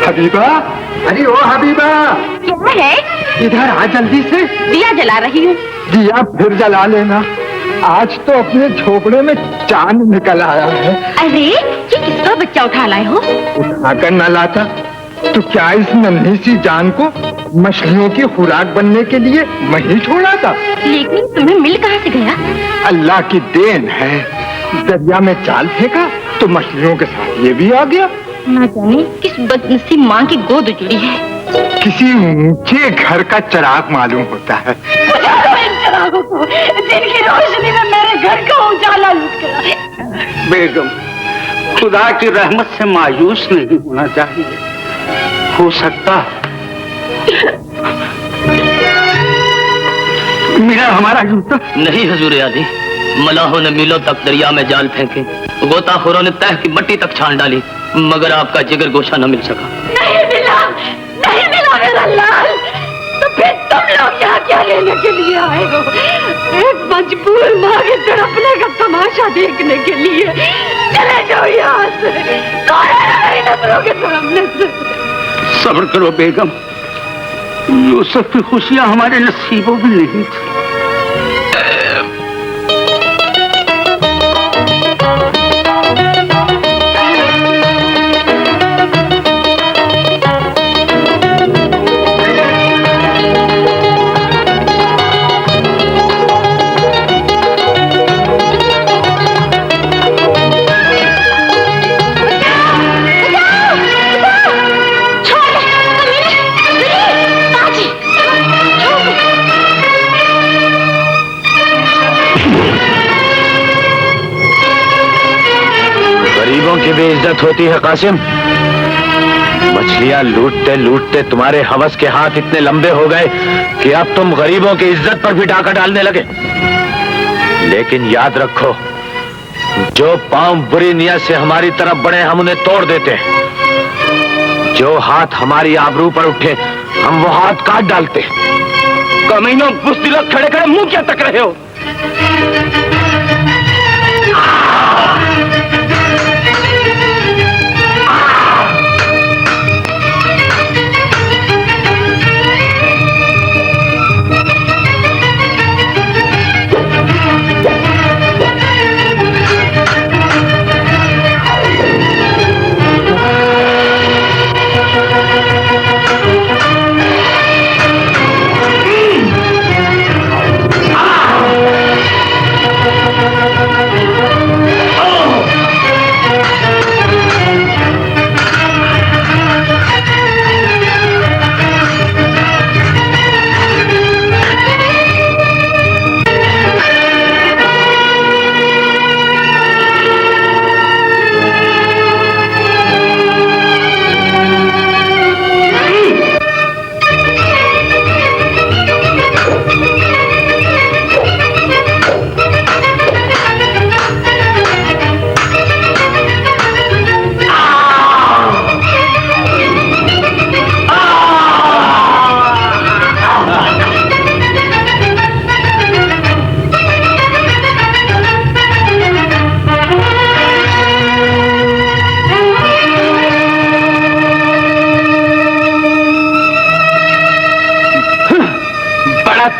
Habiba, अरे ओ Habiba, क्या है? इधर आ जल्दी से। दिया जला रही हूँ। दिया फिर जला लेना, आज तो अपने झोपड़े में चांद निकल आया है। अरे ये किसका बच्चा उठा लाए हो? उठाकर न लाता तो क्या इस नन्ही सी जान को मछलियों की खुराक बनने के लिए वहीं छोड़ा था? लेकिन तुम्हें मिल कहाँ से गया? अल्लाह की देन है, दरिया में जाल फेंका तो मछलियों के साथ ये भी आ गया। ना जाने किस बदनसीब माँ की गोद उजड़ी है। किसी ऊंचे घर का चिराग मालूम होता है। चिरागों को दिन की रोशनी में मेरे घर का उजाला लुट गया। बेगम, खुदा की रहमत से मायूस नहीं होना चाहिए, हो सकता मेरा हमारा जूता। नहीं हुजूर आली, मलाहों ने मीलों तक दरिया में जाल फेंके, गोताखोरों ने तह की मट्टी तक छान डाली, मगर आपका जिगर गोशा न मिल सका। नहीं मिला मेरा लाल। तो फिर तुम लोग यहाँ क्या लेने के लिए आए हो? एक मजबूर माँ के तड़पने का तमाशा देखने के लिए। चले जाओ यहाँ से, कौन है नजरों के तड़पने से? सब्र करो बेगम, यूसुफ की खुशियां हमारे नसीबों में नहीं थी। की भी इज्जत होती है कासिम। मछलियां लूटते लूटते तुम्हारे हवस के हाथ इतने लंबे हो गए कि अब तुम गरीबों की इज्जत पर भी डाका डालने लगे। लेकिन याद रखो, जो पांव बुरी नियत से हमारी तरफ बढ़े हम उन्हें तोड़ देते हैं, जो हाथ हमारी आबरू पर उठे हम वो हाथ काट डालते। कमीनों, बुज़दिलों, खड़े खड़े मुंह क्या तक रहे हो?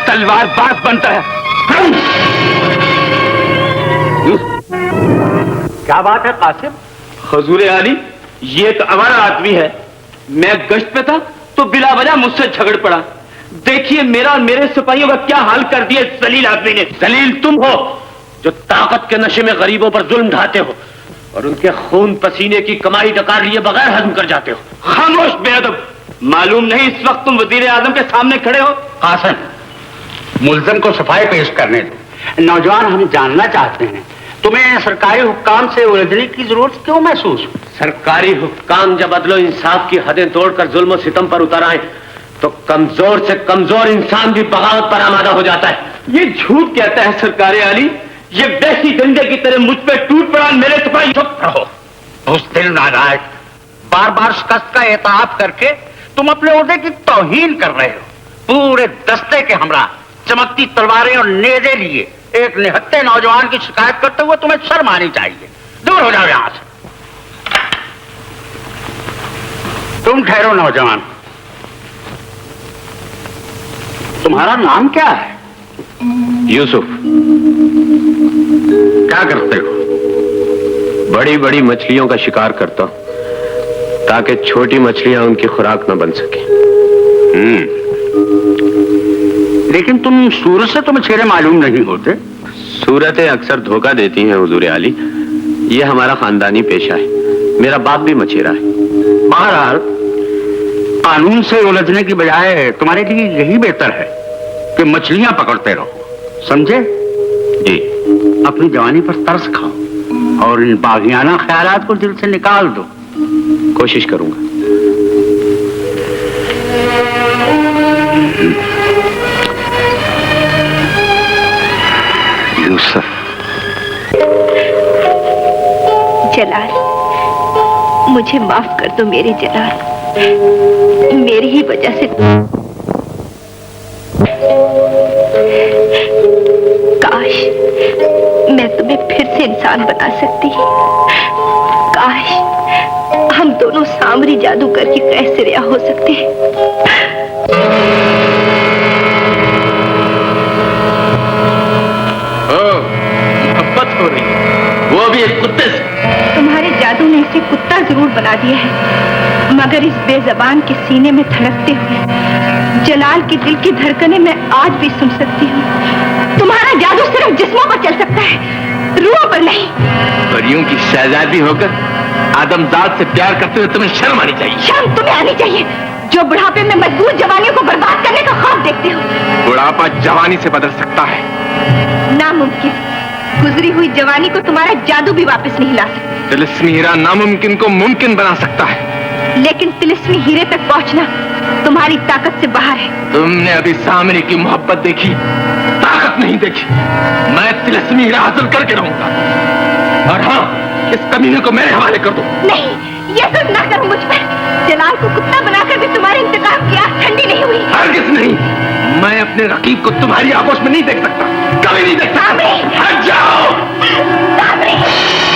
तलवारबाज बनता है। क्या बात है कासिम? हुजूर आली, ये तो आवारा आदमी है। मैं गश्त पे था तो बिला वजह मुझसे झगड़ पड़ा। देखिए मेरा और मेरे सिपाहियों का क्या हाल कर दिया जलील आदमी ने। जलील तुम हो जो ताकत के नशे में गरीबों पर जुल्म ढाते हो और उनके खून पसीने की कमाई डकार लिए बगैर हजम कर जाते हो। खामोश बेअदब, मालूम नहीं इस वक्त तुम वजीर आजम के सामने खड़े हो? कासिम, मुल्ज़िम को सफाई पेश करने दो। नौजवान, हम जानना चाहते हैं तुम्हें सरकारी हुक्काम से उलझने की जरूरत क्यों महसूस? सरकारी हुक्काम जब अदलो इंसाफ की हदें तोड़कर जुल्म और सितम पर उतर आए तो कमजोर से कमजोर इंसान भी बगावत पर आमादा हो जाता है। ये झूठ कहता है सरकार आली, ये वैसी गंदे की तरह मुझ पे टूट पड़ा। मेरे सिपाही चुप रहो, बुज़दिल नालायक। बार बार शिकस्त का एतराफ करके तुम अपने ओहदे की तौहीन कर रहे हो। पूरे दस्ते के हमरा चमकती तलवारें और नेज़े लिए एक निहत्थे नौजवान की शिकायत करते हुए तुम्हें शर्म आनी चाहिए। दूर हो जाओ यहाँ से। तुम ठहरो नौजवान, तुम्हारा नाम क्या है? यूसुफ। क्या करते हो? बड़ी बड़ी मछलियों का शिकार करता हूं ताकि छोटी मछलियां उनकी खुराक न बन सके। लेकिन तुम सूरत से तो मछेरे मालूम नहीं होते। सूरतें अक्सर धोखा देती हैं हुजूर आली, ये हमारा खानदानी पेशा है। मेरा बाप भी मछेरा है। बहरहाल कानून से उलझने की बजाय तुम्हारे लिए यही बेहतर है कि मछलियां पकड़ते रहो, समझे? जी। अपनी जवानी पर तरस खाओ और इन बागियाना ख्यालात को दिल से निकाल दो। कोशिश करूंगा। यूसुफ। जलाल, मुझे माफ कर दो मेरे जलाल। मेरी ही वजह से काश मैं तुम्हें फिर से इंसान बना सकती। काश हम दोनों सामरी जादूगर की कैद से रिहा हो सकते हैं। मोहब्बत हो रही है, वो भी एक कुत्ते से। तुम्हारे जादू ने इसे कुत्ता जरूर बना दिया है, मगर इस बेजबान के सीने में धड़कते हुए जलाल के दिल की धड़कनें मैं आज भी सुन सकती हूँ। तुम्हारा जादू सिर्फ जिस्मों पर चल सकता है, रूहों पर नहीं। परियों की शहजादी होकर आदमजाद से प्यार करते हुए तुम्हें शर्म आनी चाहिए। शर्म तुम्हें आनी चाहिए जो बुढ़ापे में मजबूर जवानियों को बर्बाद करने का ख्वाब देखते हो। बुढ़ापा जवानी से बदल सकता है। नामुमकिन, गुजरी हुई जवानी को तुम्हारा जादू भी वापस नहीं ला सकता। तिलिस्मी हीरा नामुमकिन को मुमकिन बना सकता है, लेकिन तिलिस्मी हीरे तक पहुंचना तुम्हारी ताकत से बाहर है। तुमने अभी सामने की मोहब्बत देखी, ताकत नहीं देखी। मैं तिलिस्मी हीरा हासिल करके रहूंगा। और हाँ, इस कमीने को मेरे हवाले कर दो। नहीं, ये सब ना करो मुझ पर। जलाल को कुत्ता बनाकर भी तुम्हारे इंतकाम की आग ठंडी नहीं हुई। हरगिज़ नहीं। मैं अपने रकीब को तुम्हारी आगोश में नहीं देख सकता, कभी नहीं देख सकता। हट जाओ। साबरी,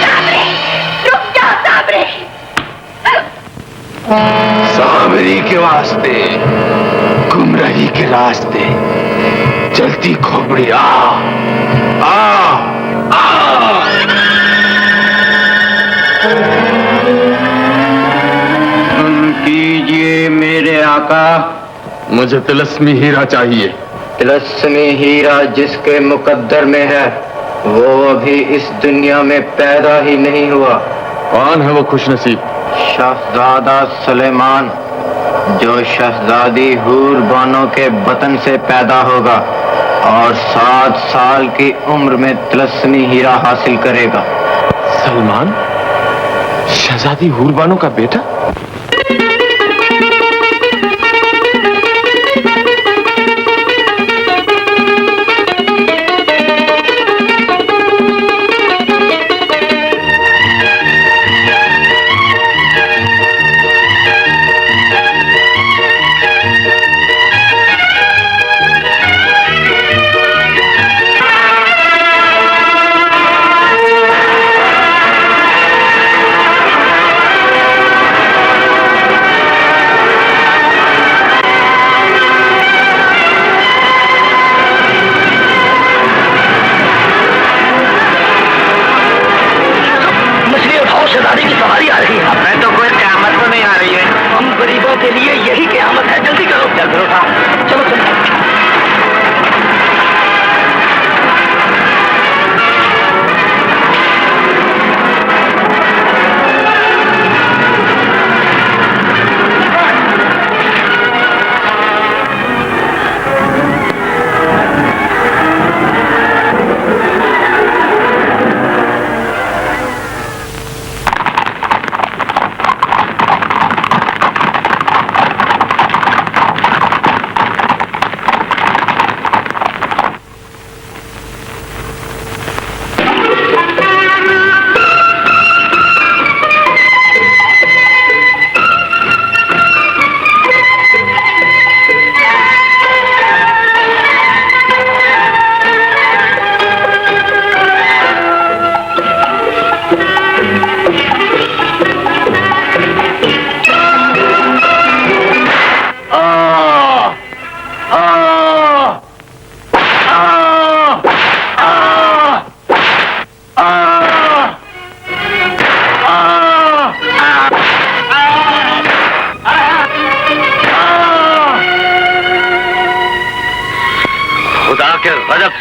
साबरी, रुक जाओ साबरी। सामरी के वास्ते, गुमराही के रास्ते, चलती खोपड़ी आ आ आ। कीजिए मेरे आका। मुझे तिलस्मी हीरा चाहिए। तिलस्मी हीरा जिसके मुकद्दर में है वो अभी इस दुनिया में पैदा ही नहीं हुआ। कौन है वो खुशनसीब? शहजादा सुलेमान, जो शहजादी हूर बानो के बतन से पैदा होगा और 7 साल की उम्र में तिलस्मी हीरा हासिल करेगा। सलमान, शहजादी हूरबानो का बेटा?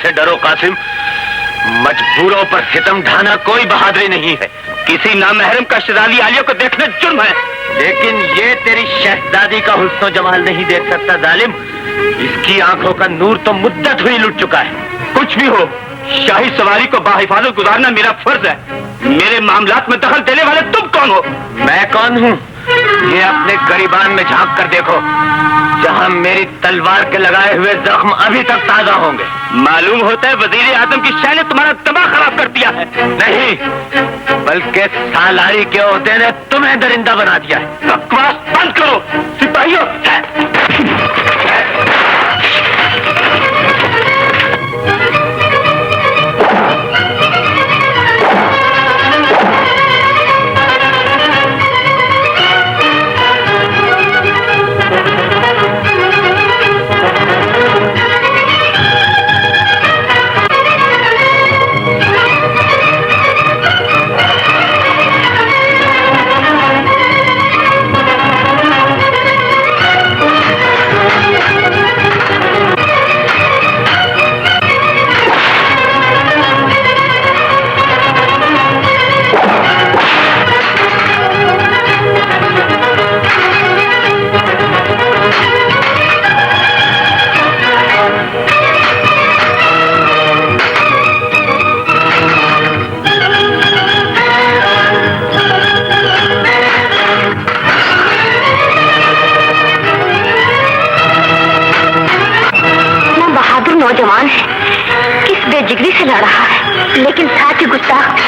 से डरो कासिम। मजबूरों पर सितम ढाना कोई बहादुरी नहीं है। किसी नामहरम का शहजादी आलिया को देखना जुर्म है। लेकिन ये तेरी शहजादी का हुस्न जमाल नहीं देख सकता जालिम। इसकी आंखों का नूर तो मुद्दत हुई लुट चुका है। कुछ भी हो, शाही सवारी को बाहिफाजत गुजारना मेरा फर्ज है। मेरे मामलात में दखल देने वाले तुम कौन हो? मैं कौन हूँ? ये अपने गरीबान में झांक कर देखो, जहाँ मेरी तलवार के लगाए हुए जख्म अभी तक ताजा होंगे। मालूम होता है वजीर आजम की शाह ने तुम्हारा दिमाग खराब कर दिया है। नहीं, बल्कि सालारी के ओहदे ने तुम्हें दरिंदा बना दिया है। बकवास बंद करो सिपाहियों। नौजवान है, किस बेजिगरी से लड़ रहा है, लेकिन साथ ही गुस्ताख।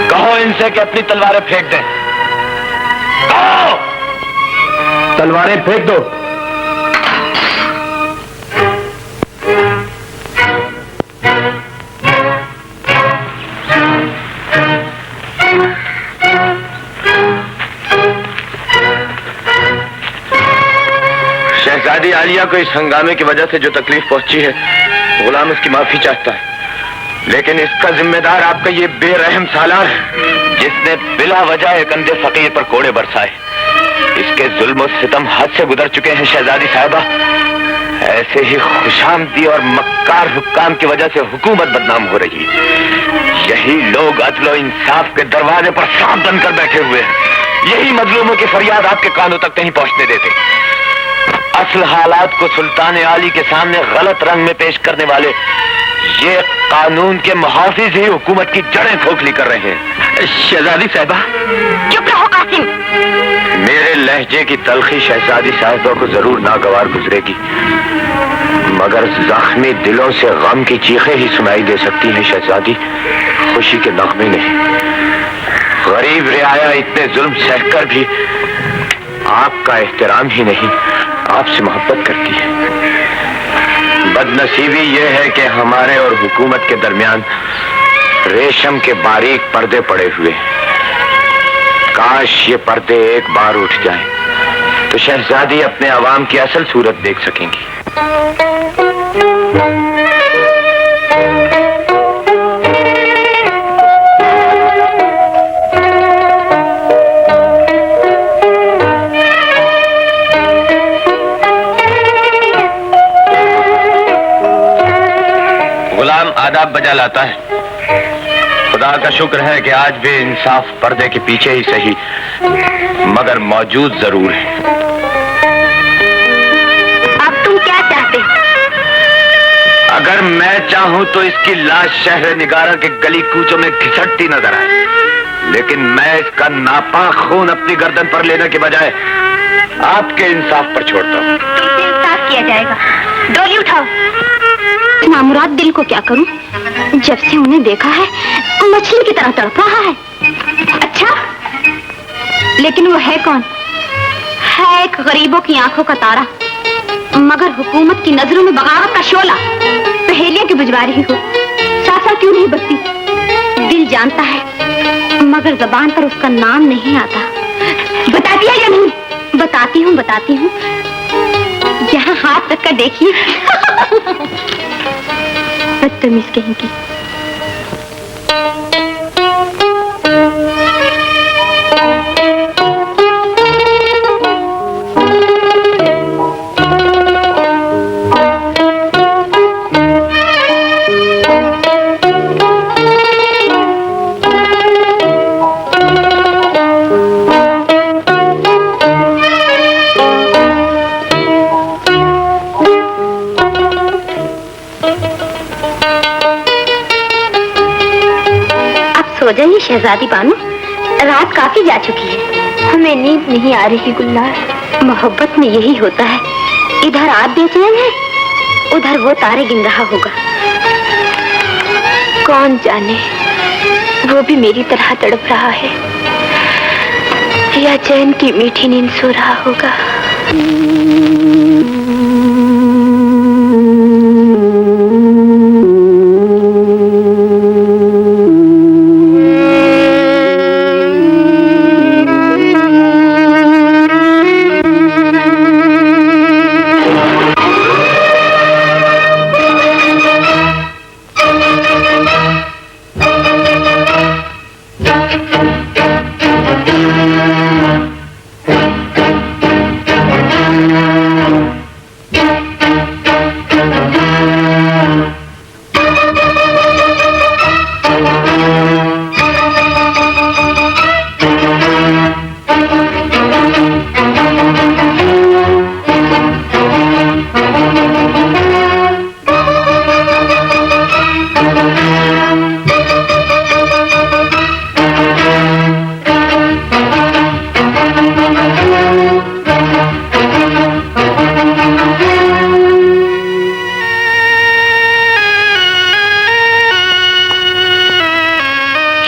कहो इनसे कि अपनी तलवारें फेंक दें। कहो तलवारें फेंक दो। शहजादी आलिया को इस हंगामे की वजह से जो तकलीफ पहुंची है, गुलाम उसकी माफी चाहता है। लेकिन इसका जिम्मेदार आपका ये बेरहम सालार है, जिसने बिला वजह एक अंधे फकीर पर कोड़े बरसाए। इसके जुल्म और सितम हद से गुजर चुके हैं शहजादी साहिबा। ऐसे ही खुशामदी और मक्कार हुक्काम की वजह से हुकूमत बदनाम हो रही है। यही लोग अदल और इंसाफ के दरवाजे पर सांप बनकर बैठे हुए हैं। यही मजलूमों की फरियाद आपके कानों तक नहीं पहुंचने देते। असल हालात को सुल्तान आली के सामने गलत रंग में पेश करने वाले ये कानून के मुहाफिज ही हुकूमत की जड़ें खोखली कर रहे हैं। शहजादी साहिबा। चुप रहो कासिम। मेरे लहजे की तलखी शहजादी साहिबा को जरूर नागवार गुजरेगी, मगर जख्मी दिलों से गम की चीखें ही सुनाई दे सकती हैं शहजादी, खुशी के नगमे नहीं। गरीब रियाया इतने जुल्म सहकर भी आपका एहतराम ही नहीं, आपसे मोहब्बत करती है। बदनसीबी यह है कि हमारे और हुकूमत के दरमियान रेशम के बारीक पर्दे पड़े हुए हैं। काश ये पर्दे एक बार उठ जाएं, तो शहजादी अपने अवाम की असल सूरत देख सकेंगी। गुलाम आदाब बजा लाता है। खुदा का शुक्र है कि आज भी इंसाफ पर्दे के पीछे ही सही, मगर मौजूद जरूर है। अब तुम क्या चाहते? अगर मैं चाहूं तो इसकी लाश शहर निगारा के गली कूचों में घिसटती नजर आए, लेकिन मैं इसका नापाक खून अपनी गर्दन पर लेने के बजाय आपके इंसाफ पर छोड़ता हूं। तुमसे इंसाफ किया जाएगा। डोली उठाओ। नामुराद दिल को क्या करूं? जब से उन्हें देखा है मछली की तरह तड़प रहा है। अच्छा, लेकिन वो है कौन? है एक गरीबों की आंखों का तारा, मगर हुकूमत की नजरों में बगावत का शोला। पहेलियां की बुझवा रही हो, साथ क्यों नहीं बसती? दिल जानता है, मगर जबान पर उसका नाम नहीं आता। बताती है या नहीं? बताती हूँ। यहाँ हाथ रखकर देखिए। बदतमीज कहेंगी। शहजादी बानू, रात काफी जा चुकी है, हमें नींद नहीं आ रही गुलनार। मोहब्बत में यही होता है, इधर आप बेचैन है, उधर वो तारे गिन रहा होगा। कौन जाने वो भी मेरी तरह तड़प रहा है या चैन की मीठी नींद सो रहा होगा।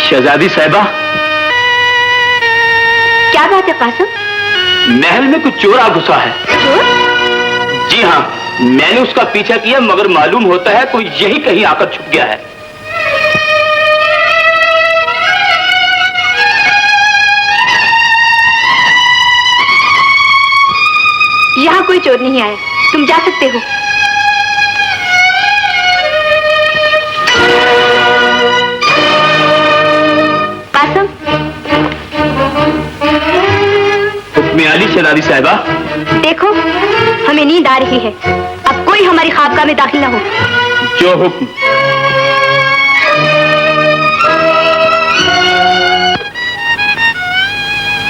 शहजादी साहिबा, क्या बात है कासिम? महल में कुछ चोर आ घुसा है। चोर? जी हाँ, मैंने उसका पीछा किया मगर मालूम होता है कोई यही कहीं आकर छुप गया है। यहाँ कोई चोर नहीं आया, तुम जा सकते हो। कासिम, हुक्म आली शहजादी साहिबा। देखो हमें नींद आ रही है, अब कोई हमारी ख्वाबगाह में दाखिल ना हो। जो हुक्म।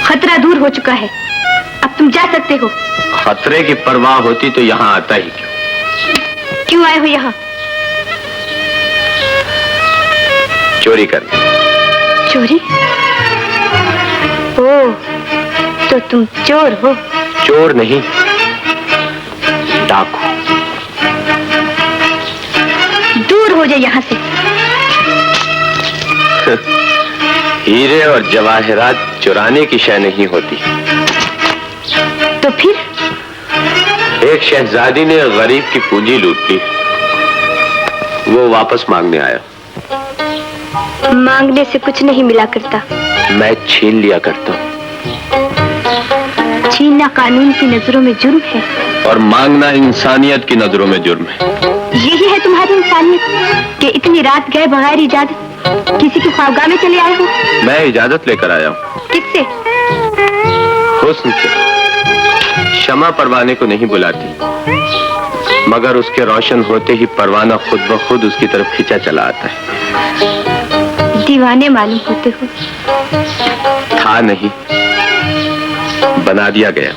खतरा दूर हो चुका है, अब तुम जा सकते हो। खतरे की परवाह होती तो यहाँ आता ही क्यों? क्यों आए हो यहाँ? चोरी करने। चोरी? ओह, तो तुम चोर हो? चोर नहीं, डाकू। दूर हो जाए यहाँ से। हीरे और जवाहरात चुराने की शय नहीं होती। तो फिर? एक शहजादी ने गरीब की पूंजी लूट ली, वो वापस मांगने आया। मांगने से कुछ नहीं मिला करता। मैं छीन लिया करता हूँ। छीनना कानून की नजरों में जुर्म है और मांगना इंसानियत की नजरों में जुर्म है। यही है तुम्हारी इंसानियत कि इतनी रात गए बगैर इजाजत किसी की ख्वाबगाह में चले आए हो। मैं इजाजत लेकर आया हूँ। किससे? हुस्न से। शमा परवाने को नहीं बुलाती, मगर उसके रोशन होते ही परवाना खुद ब खुद उसकी तरफ खींचा चला आता है। दीवाने मालूम होते हो। था नहीं, बना दिया गया।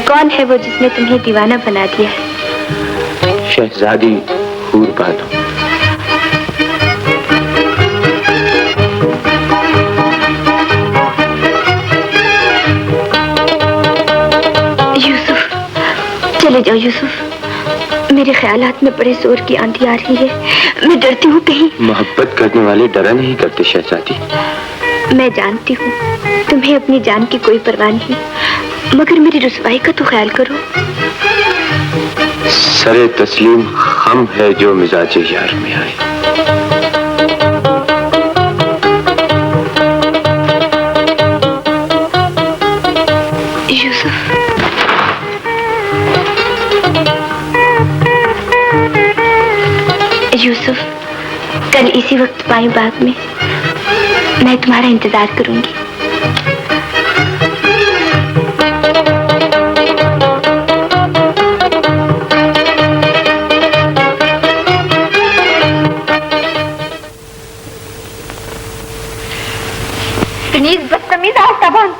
कौन है वो जिसने तुम्हें दीवाना बना दिया है? शहजादी हूर बानो। यूसुफ, चले जाओ यूसुफ, मेरे ख्यालात में बड़े जोर की आंधी आ रही है, मैं डरती हूँ कहीं। मोहब्बत करने वाले डरा नहीं करते शहजादी। मैं जानती हूँ तुम्हें अपनी जान की कोई परवाह नहीं, मगर मेरी रुसवाई का तो ख्याल करो। सरे तस्लीम हम है जो मिजाज यार में आए। यूसुफ, यूसुफ, कल इसी वक्त पाई बाग में मैं तुम्हारा इंतजार करूंगी। प्लीज बदतमीज आस्ताबान,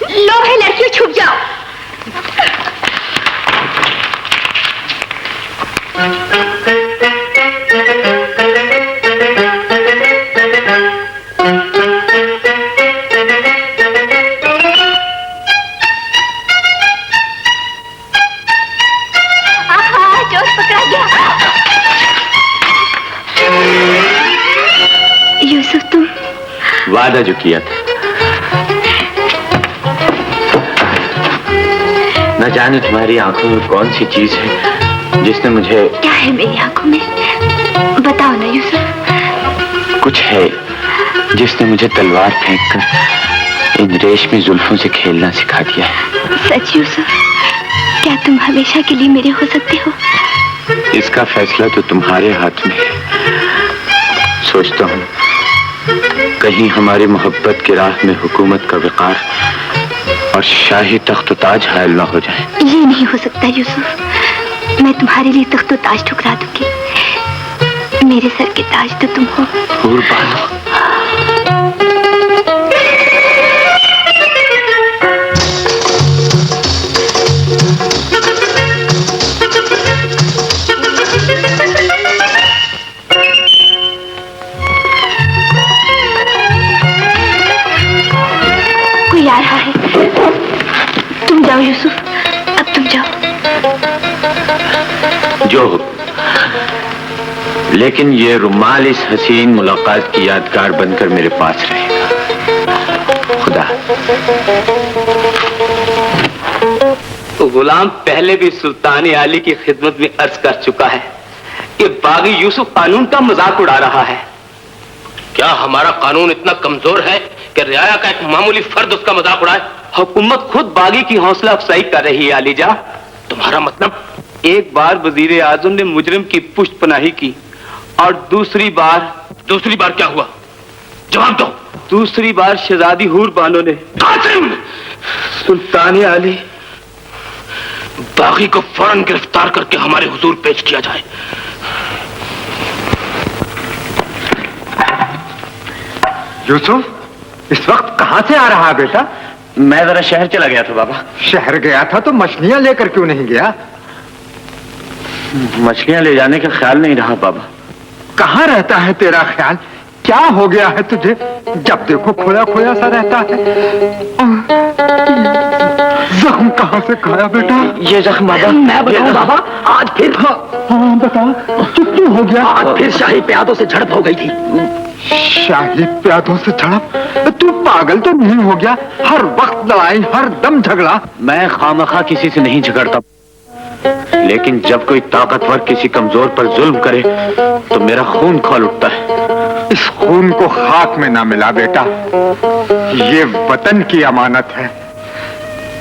लो है लड़कियों, छुप जाओ। वादा जो किया था। न जाने तुम्हारी आंखों में कौन सी चीज है जिसने मुझे... क्या है मेरी आंखों में? बताओ ना यूसुफ। कुछ है जिसने मुझे तलवार फेंककर इन रेशमी जुल्फों से खेलना सिखा दिया है। सच यूसुफ, क्या तुम हमेशा के लिए मेरे हो सकते हो? इसका फैसला तो तुम्हारे हाथ में है। सोचता हूँ कहीं हमारी मोहब्बत की राह में हुकूमत का विकार और शाही तख्त ताज हायल न हो जाए। ये नहीं हो सकता यूसुफ। मैं तुम्हारे लिए तख्त ताज ठुकरा दूंगी। मेरे सर के ताज तो तुम हो। हूर बानो, कोई आ रहा है। तुम जाओ यूसुफ, अब तुम जाओ। जो हो, लेकिन ये रुमाल इस हसीन मुलाकात की यादगार बनकर मेरे पास रहेगा। खुदा। तो गुलाम पहले भी सुल्तान आली की खिदमत में अर्ज कर चुका है कि बागी यूसुफ कानून का मजाक उड़ा रहा है। क्या हमारा कानून इतना कमजोर है कि रियाया का एक मामूली फर्द उसका मजाक उड़ाए? हुकूमत खुद बागी की हौसला अफजाई कर रही है आलीजा। तुम्हारा मतलब? एक बार वजीर आजम ने मुजरिम की पुष्ट पनाही की और दूसरी बार क्या हुआ? जवाब दो। दूसरी बार शहजादी हूर बानो ने। कासिम! सुल्तान आली, बागी को फौरन गिरफ्तार करके हमारे हुजूर पेश किया जाए। यूसुफ, इस वक्त कहां से आ रहा बेटा? मैं जरा शहर चला गया था बाबा। शहर गया था तो मछलियां लेकर क्यों नहीं गया? मछलियां ले जाने का ख्याल नहीं रहा बाबा। कहाँ रहता है तेरा ख्याल? क्या हो गया है तुझे? जब देखो खोया खोया सा रहता है। जख्म कहाँ से खाया बेटा? ये जख्म बाबा, मैं बताऊं बाबा, आज फिर हाँ बता, क्यों हो गया? आज फिर शाही प्यादों से झड़प हो गई थी। शाही प्यादों से झड़प? तू पागल तो नहीं हो गया? हर वक्त लड़ाई, हर दम झगड़ा। मैं खामखा किसी से नहीं झगड़ता, लेकिन जब कोई ताकतवर किसी कमजोर पर जुल्म करे तो मेरा खून खौल उठता है। इस खून को खाक में ना मिला बेटा, ये वतन की अमानत है।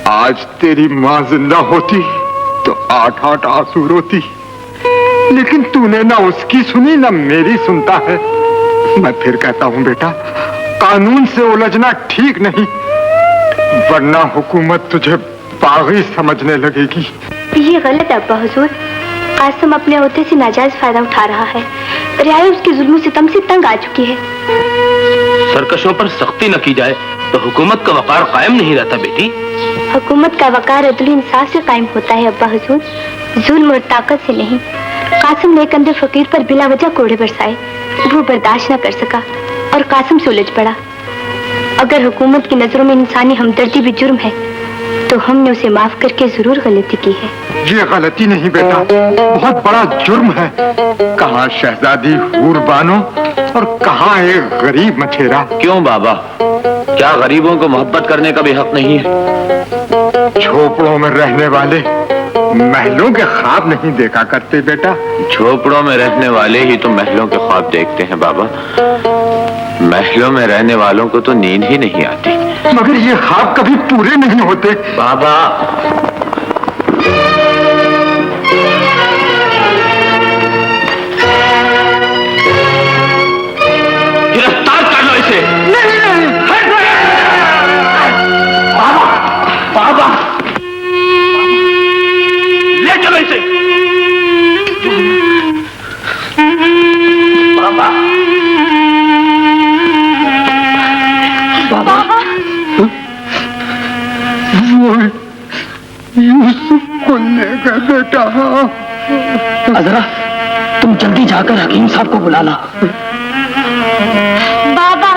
आज तेरी माँ जिंदा होती तो 8-8 आंसू रोती, लेकिन तूने ना उसकी सुनी ना मेरी सुनता है। मैं फिर कहता हूँ बेटा, कानून से उलझना ठीक नहीं, वरना हुकूमत तुझे बागी समझने लगेगी। ये गलत है अब्बा हुजूर। कासिम अपने ओहदे से नाजायज फायदा उठा रहा है। रियाया उसके जुल्म सितम से तंग आ चुकी है। सरकशों पर सख्ती न की जाए तो हुकूमत का वकार कायम नहीं रहता बेटी। हुकूमत का वकार अदल इंसाफ से कायम होता है अब्बा हुजूर, जुल्म और ताकत से नहीं। कासिम ने एक अंधे फकीर पर बिला वजह कोड़े बरसाए, वो बर्दाश्त न कर सका और कासिम से उलझ पड़ा। अगर हुकूमत की नजरों में इंसानी हमदर्दी भी जुर्म है तो हमने उसे माफ करके जरूर गलती की है। ये गलती नहीं बेटा, बहुत बड़ा जुर्म है। कहाँ शहजादी हूर बानो और कहाँ एक गरीब मछेरा। क्यों बाबा, क्या गरीबों को मोहब्बत करने का भी हक नहीं है? झोपड़ों में रहने वाले महलों के ख्वाब नहीं देखा करते बेटा। झोपड़ों में रहने वाले ही तो महलों के ख्वाब देखते हैं बाबा। महलों में रहने वालों को तो नींद ही नहीं आती। मगर ये ख्वाब कभी पूरे नहीं होते बाबा। गिरफ्तार कर लो इसे। नहीं, बाबा, ले चलो इसे। बाबा, बाबा, वो यूसुफ को ले गए बेटा। अजरा, तुम जल्दी जाकर हकीम साहब को बुला ला। बाबा,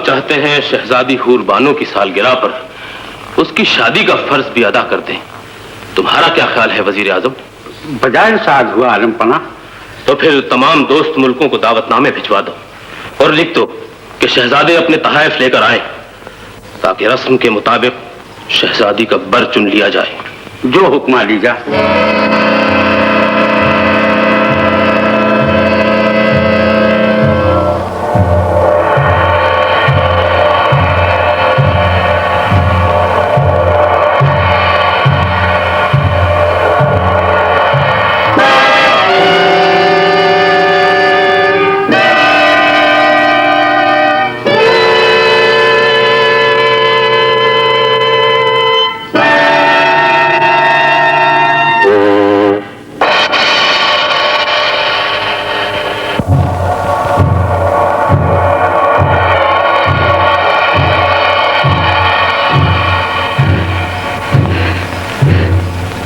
चाहते हैं शहजादी हूर बानो की सालगिरह पर उसकी शादी का फर्ज भी अदा कर दें। तुम्हारा क्या ख्याल है वजीर आजम? बजाय साज हुआ आलम पना। तो फिर तमाम दोस्त मुल्कों को दावतनामे भिजवा दो और लिख दो कि शहजादे अपने तहाइफ लेकर आए, ताकि रस्म के मुताबिक शहजादी का बर चुन लिया जाए। जो हुक्मा लीजा।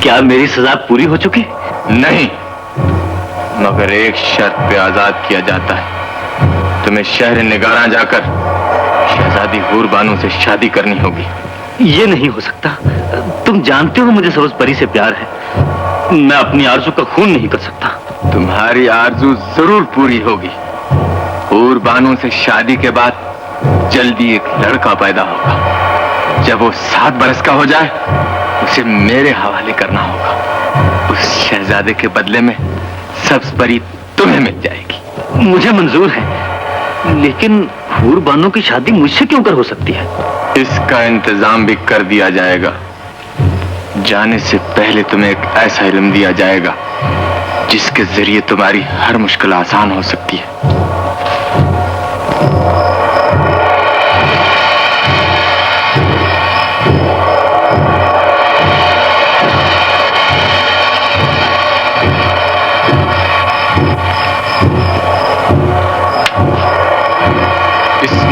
क्या मेरी सजा पूरी हो चुकी? नहीं, मगर एक शर्त पे आजाद किया जाता है। तुम्हें शहर निगारा जाकर शहजादी हूर बानो से शादी करनी होगी। ये नहीं हो सकता। तुम जानते हो मुझे सब्ज परी से प्यार है। मैं अपनी आरज़ू का खून नहीं कर सकता। तुम्हारी आरज़ू जरूर पूरी होगी। हूर बानो से शादी के बाद जल्दी एक लड़का पैदा होगा। जब वो 7 बरस का हो जाए उसे मेरे हवाले करना होगा। उस शहजादे के बदले में सब्ज परी तुम्हें मिल जाएगी। मुझे मंजूर है, लेकिन हूर बानो की शादी मुझसे क्यों कर हो सकती है? इसका इंतजाम भी कर दिया जाएगा। जाने से पहले तुम्हें एक ऐसा इल्म दिया जाएगा जिसके जरिए तुम्हारी हर मुश्किल आसान हो सकती है।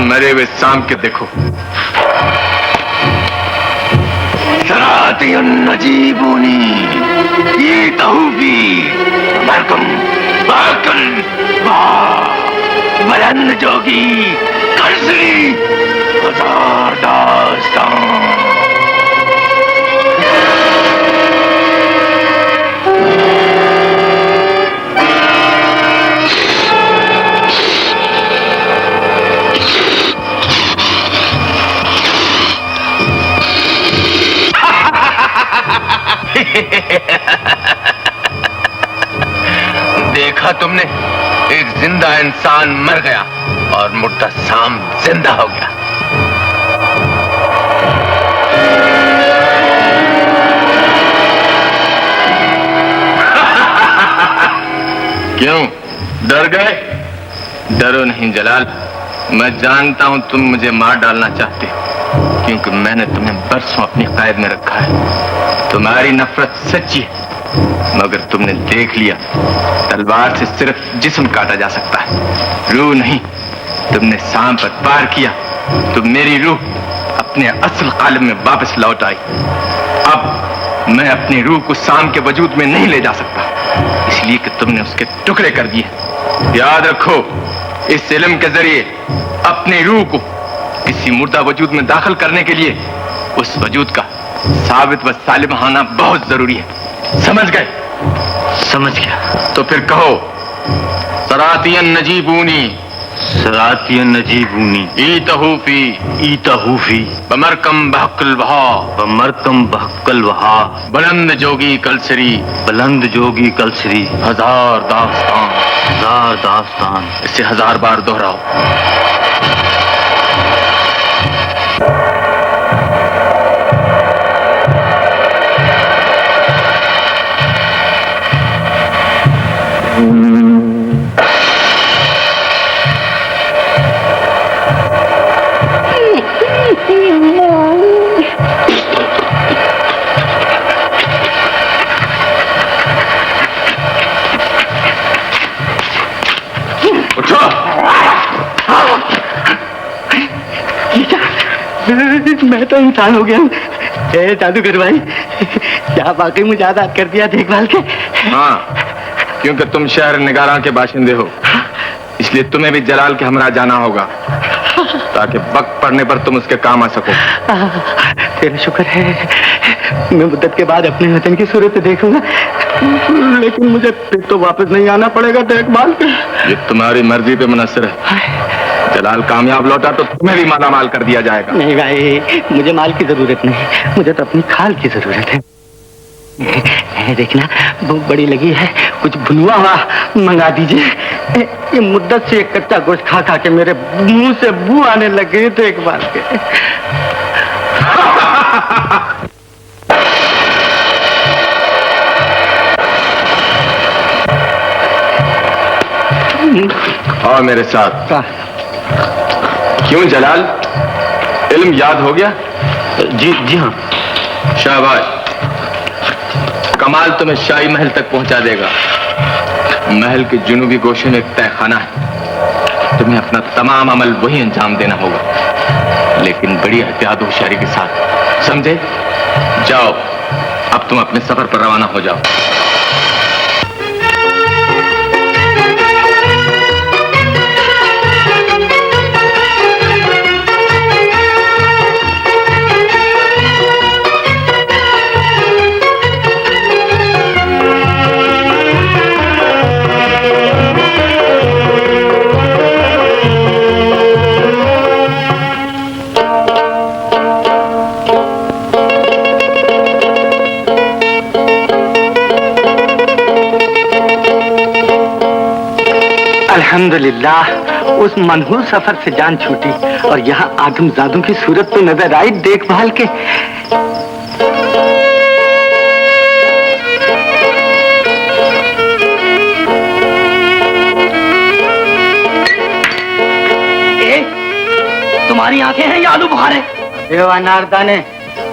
मरे हुए शाम के देखो। सरातियन नजीबूनी ये तहूफी मरकम बाकल बुलंद जोगी करसली हजार दास्तान। देखा तुमने, एक जिंदा इंसान मर गया और मुर्दा शाम जिंदा हो गया। क्यों डर गए? डरो नहीं जलाल, मैं जानता हूं तुम मुझे मार डालना चाहते हो, क्योंकि मैंने तुम्हें बरसों अपनी कैद में रखा है। तुम्हारी नफरत सच्ची है, मगर तुमने देख लिया तलवार से सिर्फ जिस्म काटा जा सकता है, रूह नहीं। तुमने शाम पर पार किया तो मेरी रूह अपने असल कालिब में वापस लौट आई। अब मैं अपनी रूह को शाम के वजूद में नहीं ले जा सकता, इसलिए कि तुमने उसके टुकड़े कर दिए। याद रखो, इस इल्म के जरिए अपनी रूह को किसी मुर्दा वजूद में दाखिल करने के लिए उस वजूद का साबित व सालिम होना बहुत जरूरी है। समझ गए? समझ गया। तो फिर कहो, सरातियन नजीबूनी सरातियन नजीबूनी ईतहूफी ईतहूफी बमरकम बहक्कल वहा बमरकम बहक्कल वहा बुलंद जोगी कलसरी बुलंद जोगी कलसरी हजार दास्तान। हजार दास्तान। इसे 1000 बार दोहराओ। मैं तो इंसान हो गया हूँ। जादूगर भाई, क्या वाकई मुझे आजाद कर दिया देखभाल के? हाँ, क्योंकि तुम शहर निगारा के बाशिंदे हो, इसलिए तुम्हें भी जलाल के हमरा जाना होगा। ताकि वक्त पड़ने पर तुम उसके काम आ सको। तेरा शुक्र है, मैं मुद्दत के बाद अपने वतन की सूरत देखूंगा, लेकिन मुझे फिर तो वापस नहीं आना पड़ेगा देखभाल पे। ये तुम्हारी मर्जी पे मुनस्सिर है। जलाल कामयाब लौटा तो तुम्हें भी माला माल कर दिया जाएगा। नहीं भाई, मुझे माल की जरूरत नहीं, मुझे तो अपनी खाल की जरूरत है। देखना भूख बड़ी लगी है, कुछ भुनवा हुआ मंगा दीजिए। ये मुद्दत से एक कच्चा गोश्त खा खा के मेरे मुंह से बू आने लग गई देखभाल के। और मेरे साथ। क्यों जलाल, इल्म याद हो गया? जी हाँ। शाबाश, कमाल तुम्हें शाही महल तक पहुंचा देगा। महल के जुनूबी गोशे में एक तहखाना है, तुम्हें अपना तमाम अमल वही अंजाम देना होगा, लेकिन बड़ी एहतियात होशियारी के साथ, समझे? जाओ, अब तुम अपने सफर पर रवाना हो जाओ। अल्हम्दुलिल्लाह, उस मनहूस सफर से जान छूटी और यहाँ आदमजादों की सूरत तो नजर आई देखभाल के। तुम्हारी आंखें हैं या आलू बुखारे? नारदाने,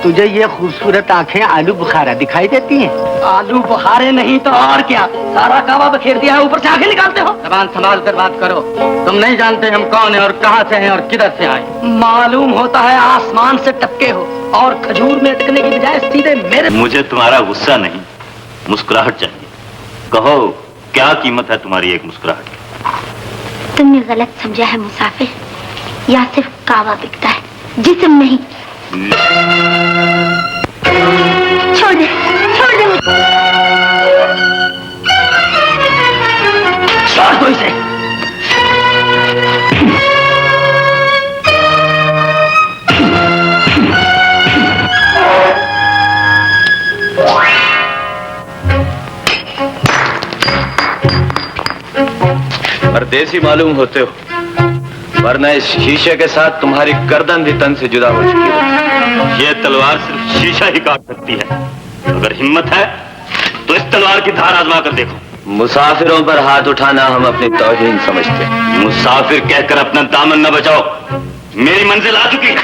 तुझे ये खूबसूरत आंखें आलू बुखारा दिखाई देती हैं? आलू बुखारे नहीं तो और क्या, सारा कावा बखेर दिया है, ऊपर से आंखें निकालते हो। जबान संभाल कर बात करो, तुम नहीं जानते हम कौन है और कहां से हैं और किधर से आए। मालूम होता है आसमान से टपके हो और खजूर में अटकने की बजाय सीधे मेरे। मुझे तुम्हारा गुस्सा नहीं, मुस्कुराहट चाहिए। कहो, क्या कीमत है तुम्हारी एक मुस्कुराहट की? तुमने गलत समझा है मुसाफिर, या सिर्फ कावा बिकता है, जिस्म नहीं। छोड़ दे, छोड़ दे मुझे। छोड़ दो इसे। परदेसी मालूम होते हो, वरना इस शीशे के साथ तुम्हारी गर्दन भी तन से जुदा हो चुकी है। ये तलवार सिर्फ शीशा ही काट सकती है, अगर हिम्मत है तो इस तलवार की धार आजमा कर देखो। मुसाफिरों पर हाथ उठाना हम अपनी तौहीन समझते हैं। मुसाफिर कहकर अपना दामन न बचाओ, मेरी मंजिल आ चुकी है।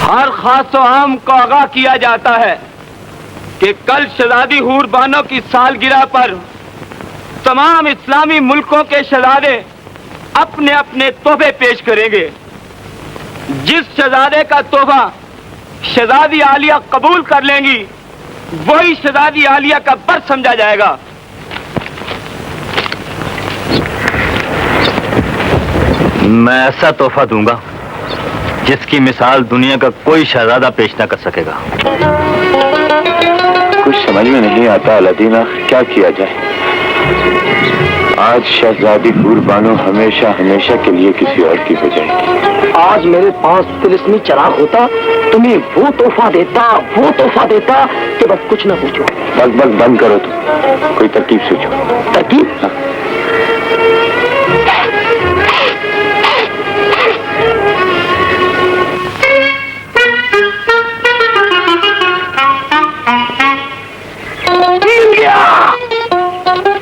हर खास आम को आगाह किया जाता है कि कल शहजादी हूर बानो की सालगिरह पर तमाम इस्लामी मुल्कों के शहजादे अपने अपने तोहफे पेश करेंगे। जिस शहजादे का तोहफा शहजादी आलिया कबूल कर लेंगी वही शहजादी आलिया का बर समझा जाएगा। मैं ऐसा तोहफा दूंगा जिसकी मिसाल दुनिया का कोई शहजादा पेश ना कर सकेगा। कुछ समझ में नहीं आता अलादीना, क्या किया जाए। आज शहजादी हूर बानो हमेशा हमेशा के लिए किसी और की हो जाएगी। आज मेरे पास तिलिस्मी चिराग होता, तुम्हें वो तोहफा देता कि बस कुछ ना पूछो। बक बक बंद करो तुम, कोई तरकीब सोचो। तरकीब? हाँ।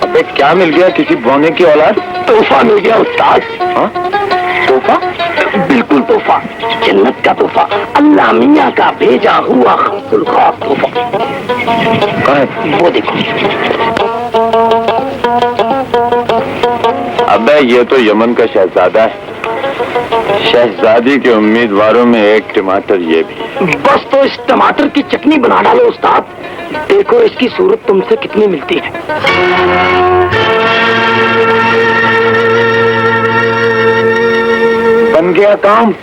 अबे क्या मिल गया? किसी बौने की औलाद? तोहफा मिल गया उस्ताद। हाँ? तोहफा? बिल्कुल तोहफा, जन्नत का तोहफा, अल्लाह मियाँ का भेजा हुआ खमसुल ख्वाब तोहफा। कहाँ है? वो देखो। अबे ये तो यमन का शहजादा है। शहजादी के उम्मीदवारों में एक टमाटर ये भी। बस तो इस टमाटर की चटनी बना डालो उस्ताद। देखो इसकी सूरत तुमसे कितनी मिलती है। बन गया काम।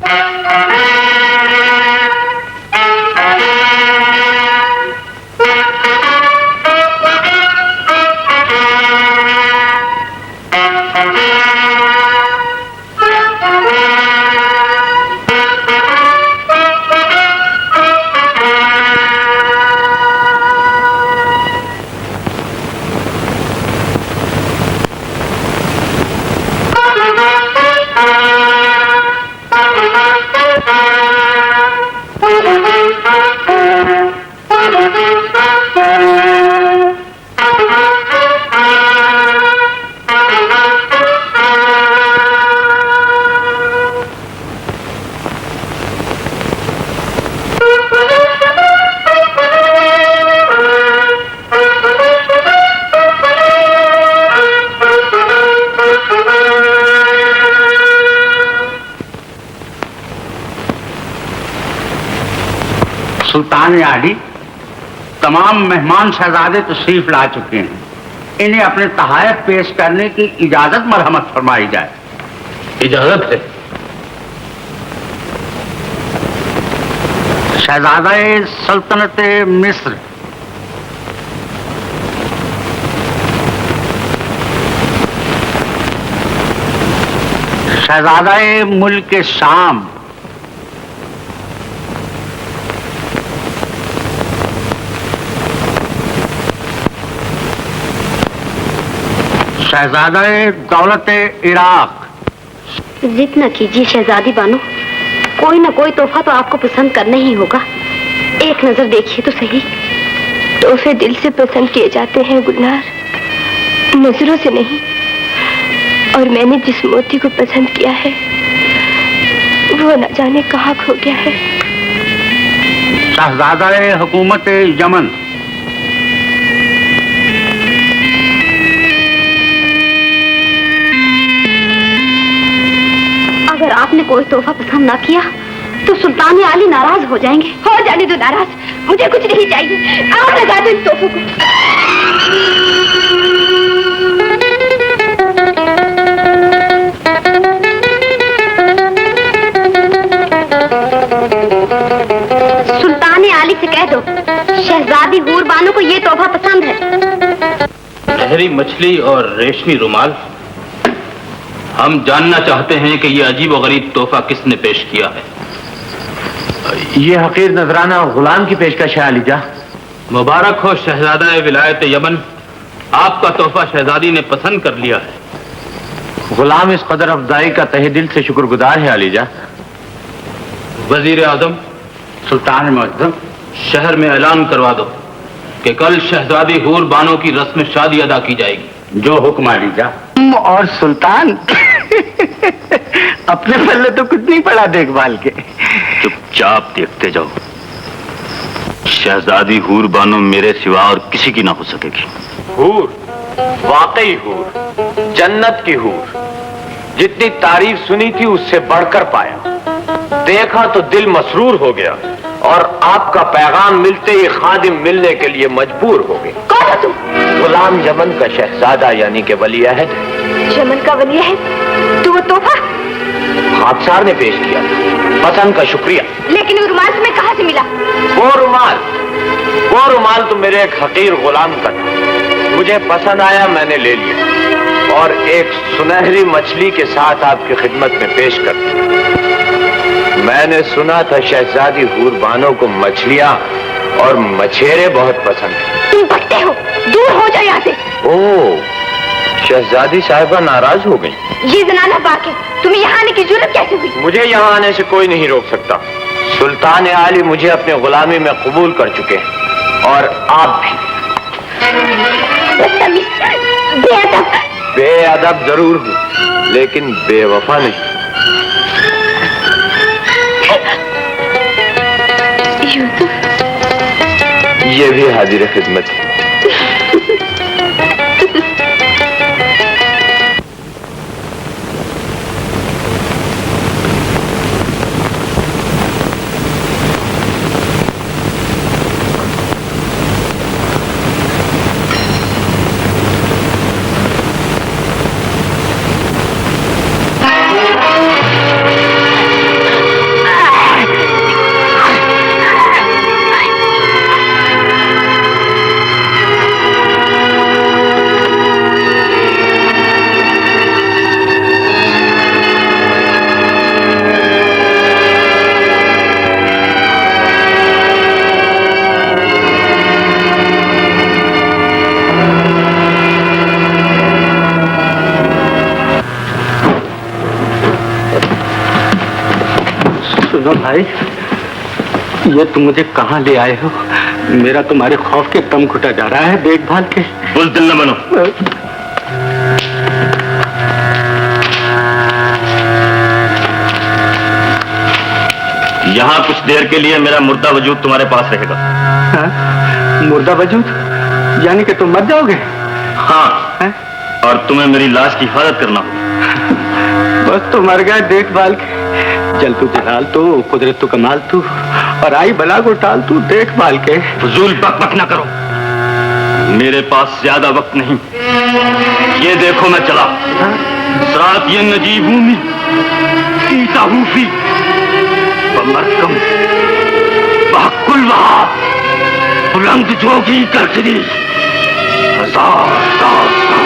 सुल्तान आली, तमाम मेहमान शहजादे तशरीफ ला चुके हैं। इन्हें अपने तहायफ पेश करने की इजाजत मरहमत फरमाई जाए। इजाजत है। शहजादा सल्तनत मिस्र शहजादा मुल्क शाम शहजादा दौलत इराक। जिद न कीजिए शहजादी बानो, कोई ना कोई तोहफा तो आपको पसंद करना ही होगा। एक नजर देखिए तो सही। तोहफे दिल से पसंद किए जाते हैं गुलनार, नजरों से नहीं। और मैंने जिस मोती को पसंद किया है वो न जाने कहाँ खो गया है। शहजादा हुकूमत यमन अगर आपने कोई तोहफा पसंद ना किया तो सुल्तान आली नाराज हो जाएंगे। हो जाने दो नाराज, मुझे कुछ नहीं चाहिए। आओ लगा दो इन तोहफों को। सुल्तान आली से कह दो शहजादी हूर बानो को ये तोहफा पसंद है। लहरी मछली और रेशमी रुमाल। हम जानना चाहते हैं कि यह अजीब और गरीब तोहफा किसने पेश किया है। ये हकीर नजराना गुलाम की पेशकश है अलीजा। मुबारक हो शहजादा विलायत यमन, आपका तोहफा शहजादी ने पसंद कर लिया है। गुलाम इस कदर अफजाई का तहे दिल से शुक्रगुजार है अलीजा। वजीर आजम, सुल्तान मुअज्जम, शहर में ऐलान करवा दो कि कल शहजादी हूर बानो की रस्म शादी अदा की जाएगी। जो हुक्म अलीजा। और सुल्तान अपने पल्ले तो कुछ नहीं पड़ा देखभाल के। चुपचाप देखते जाओ। शहजादी हूर बानो मेरे सिवा और किसी की ना हो सकेगी। हूर, वाकई हूर, जन्नत की हूर। जितनी तारीफ सुनी थी उससे बढ़कर पाया। देखा तो दिल मसरूर हो गया और आपका पैगाम मिलते ही खादिम मिलने के लिए मजबूर हो गए। कौन हो तुम? गुलाम यमन का शहजादा यानी कि वली अहद। यमन का वली अहद? तो वो तोहफा खाकसार ने पेश किया था, पसंद का शुक्रिया। लेकिन वो रुमाल तुम्हें कहाँ से मिला? वो रुमाल तो मेरे एक हकीर गुलाम का था। मुझे पसंद आया, मैंने ले लिया और एक सुनहरी मछली के साथ आपकी खिदमत में पेश कर दिया। मैंने सुना था शहजादी हूर बानो को मछलियां और मछेरे बहुत पसंद है। तुम भटके हो, दूर हो जाओ यहाँ से। ओह, शहजादी साहिबा नाराज हो गई। ये जनाना बाकी, तुम्हें यहाँ आने की जरूरत कैसे हुई? मुझे यहाँ आने से कोई नहीं रोक सकता। सुल्तान आली मुझे अपने गुलामी में कबूल कर चुके हैं और आप भी। बेअदब। बेअदब जरूर हूँ, लेकिन बेवफा नहीं। ये भी हाजिर खिदमत है। भाई, ये तुम मुझे कहाँ ले आए हो? मेरा तुम्हारे खौफ के दम घुटा जा रहा है देखभाल के। बुज़दिल न बनो। यहाँ कुछ देर के लिए मेरा मुर्दा वजूद तुम्हारे पास रहेगा। हाँ? मुर्दा वजूद यानी कि तुम मर जाओगे? हाँ है? और तुम्हें मेरी लाश की हिफाजत करना होगा। बस तो मर गए देखभाल के। जल तू जलाल तू, कुदरत तू कमाल तू, और आई बला को टाल तू देखभाल के। फजूल बक बक ना करो, मेरे पास ज्यादा वक्त नहीं। ये देखो मैं चला। सरात ये नजीबूमी ईता हूफी बमरकम बहकुल वहा बुलंद जोगी करसरी हजार दास्तां।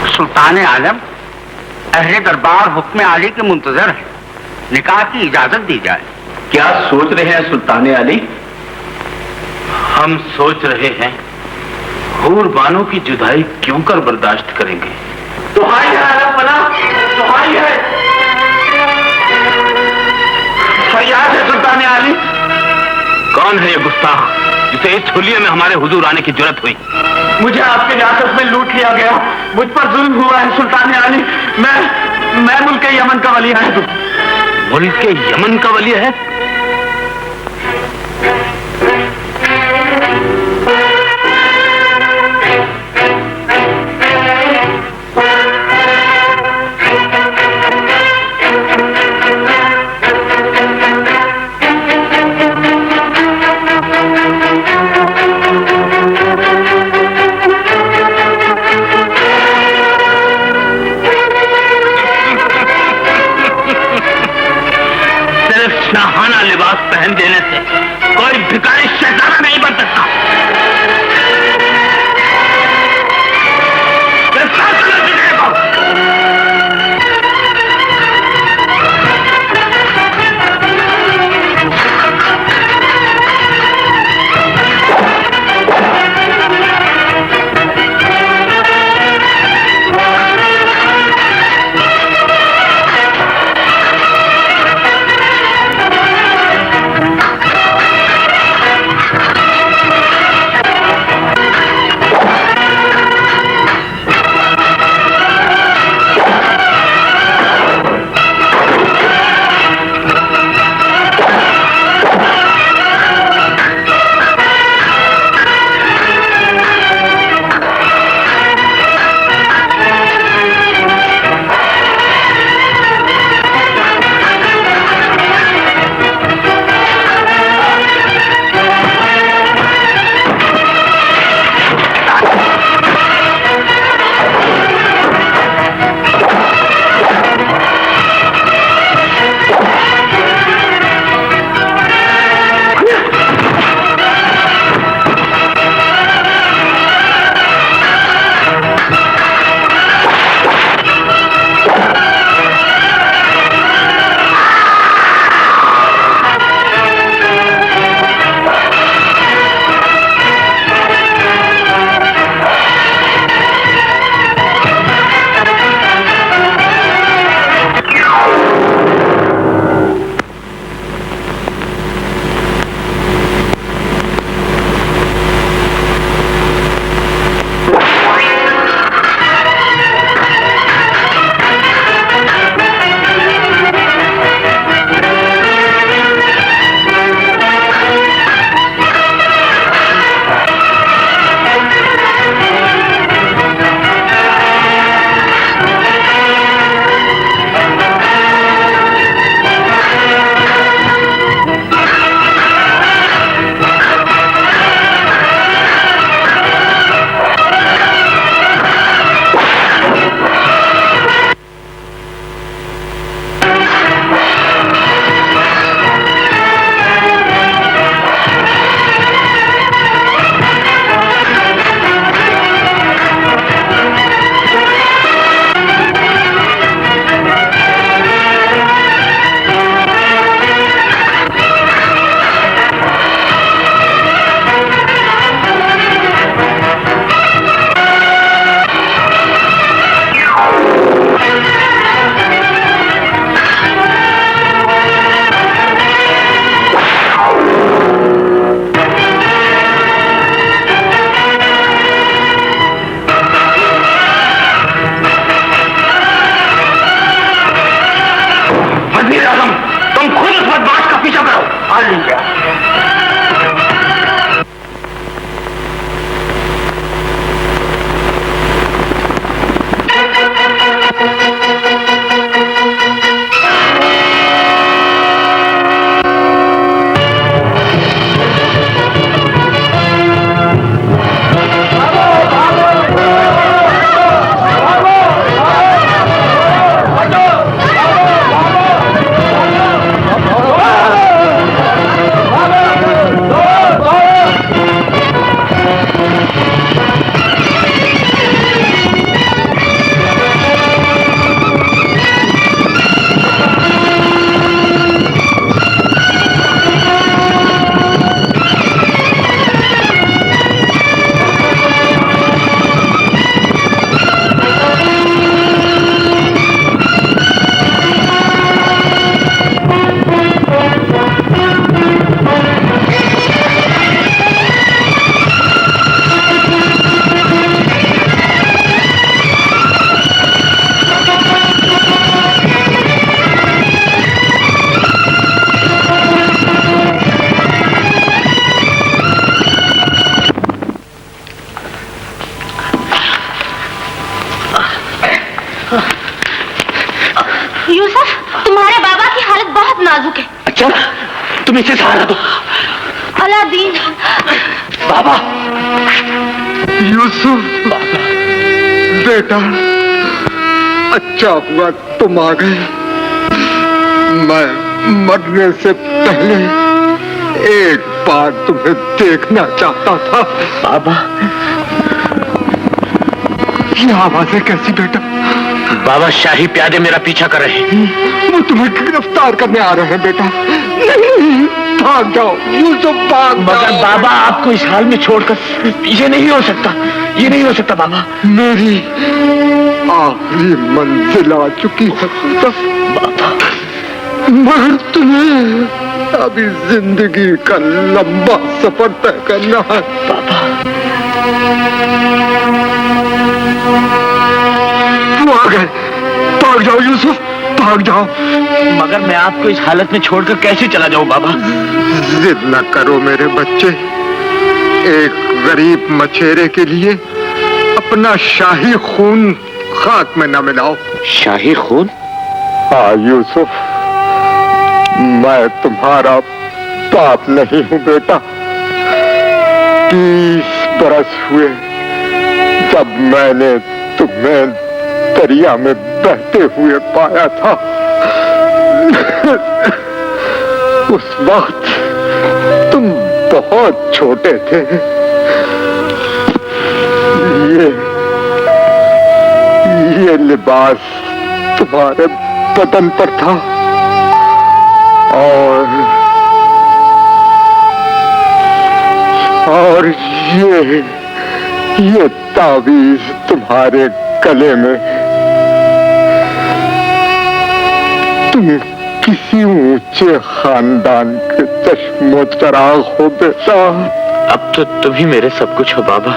सुल्तान आलम, अहले दरबार हुक्म आली के मुंतजर है, निकाह की इजाजत दी जाए। क्या सोच रहे हैं सुल्तान आली? हम सोच रहे हैं हूर बानो की जुदाई क्यों कर बर्दाश्त करेंगे। दुहाई है अल्लाह, दुहाई है, फरियाद है सुल्तान आली। कौन है ये गुस्ताख जिसे इस हुलिये में हमारे हुजूर आने की जरूरत हुई? मुझे आपके रियासत में लूट लिया गया, मुझ पर जुल्म हुआ है सुल्तान आली। मैं मुल्क यमन का वली है। मुल्क यमन का वली है? शाहाना लिबास पहन देने से कोई भिखारी शहजादा नहीं बन सकता। नाजुक है। अच्छा, तुम इसे सहारा दो। अलादीन। बाबा। यूसुफ बेटा, अच्छा हुआ तुम आ गए। मैं मरने से पहले एक बार तुम्हें देखना चाहता था। बाबा, ये आवाजें कैसी बेटा? बाबा, शाही प्यादे मेरा पीछा कर रहे हैं। वो तुम्हें गिरफ्तार करने आ रहे हैं बेटा। नहीं, भाग जाओ यूसुफ, भाग। मगर बाबा, आपको इस हाल में छोड़कर ये नहीं हो सकता, ये नहीं हो सकता बाबा। मेरी आखिरी मंजिल आ चुकी है बाबा, मगर तुम्हें अभी जिंदगी का लंबा सफर तय करना है बाबा। वो आ गए, भाग जाओ यूसुफ, भाग जाओ। मगर मैं आपको इस हालत में छोड़कर कैसे चला जाऊं बाबा? जिद न करो मेरे बच्चे। एक गरीब मछेरे के लिए अपना शाही खून खाक में न मिलाओ। शाही खून? हाँ यूसुफ, मैं तुम्हारा बाप नहीं हूँ बेटा। 30 बरस हुए जब मैंने तुम्हें दरिया में बहते हुए पाया था। उस वक्त तुम बहुत छोटे थे। ये लिबास तुम्हारे बदन पर था और ये तावीज तुम्हारे गले में। तुम किसी ऊंचे खानदान के चश्मो चराग हो बेटा। अब तो तुम ही मेरे सब कुछ हो बाबा।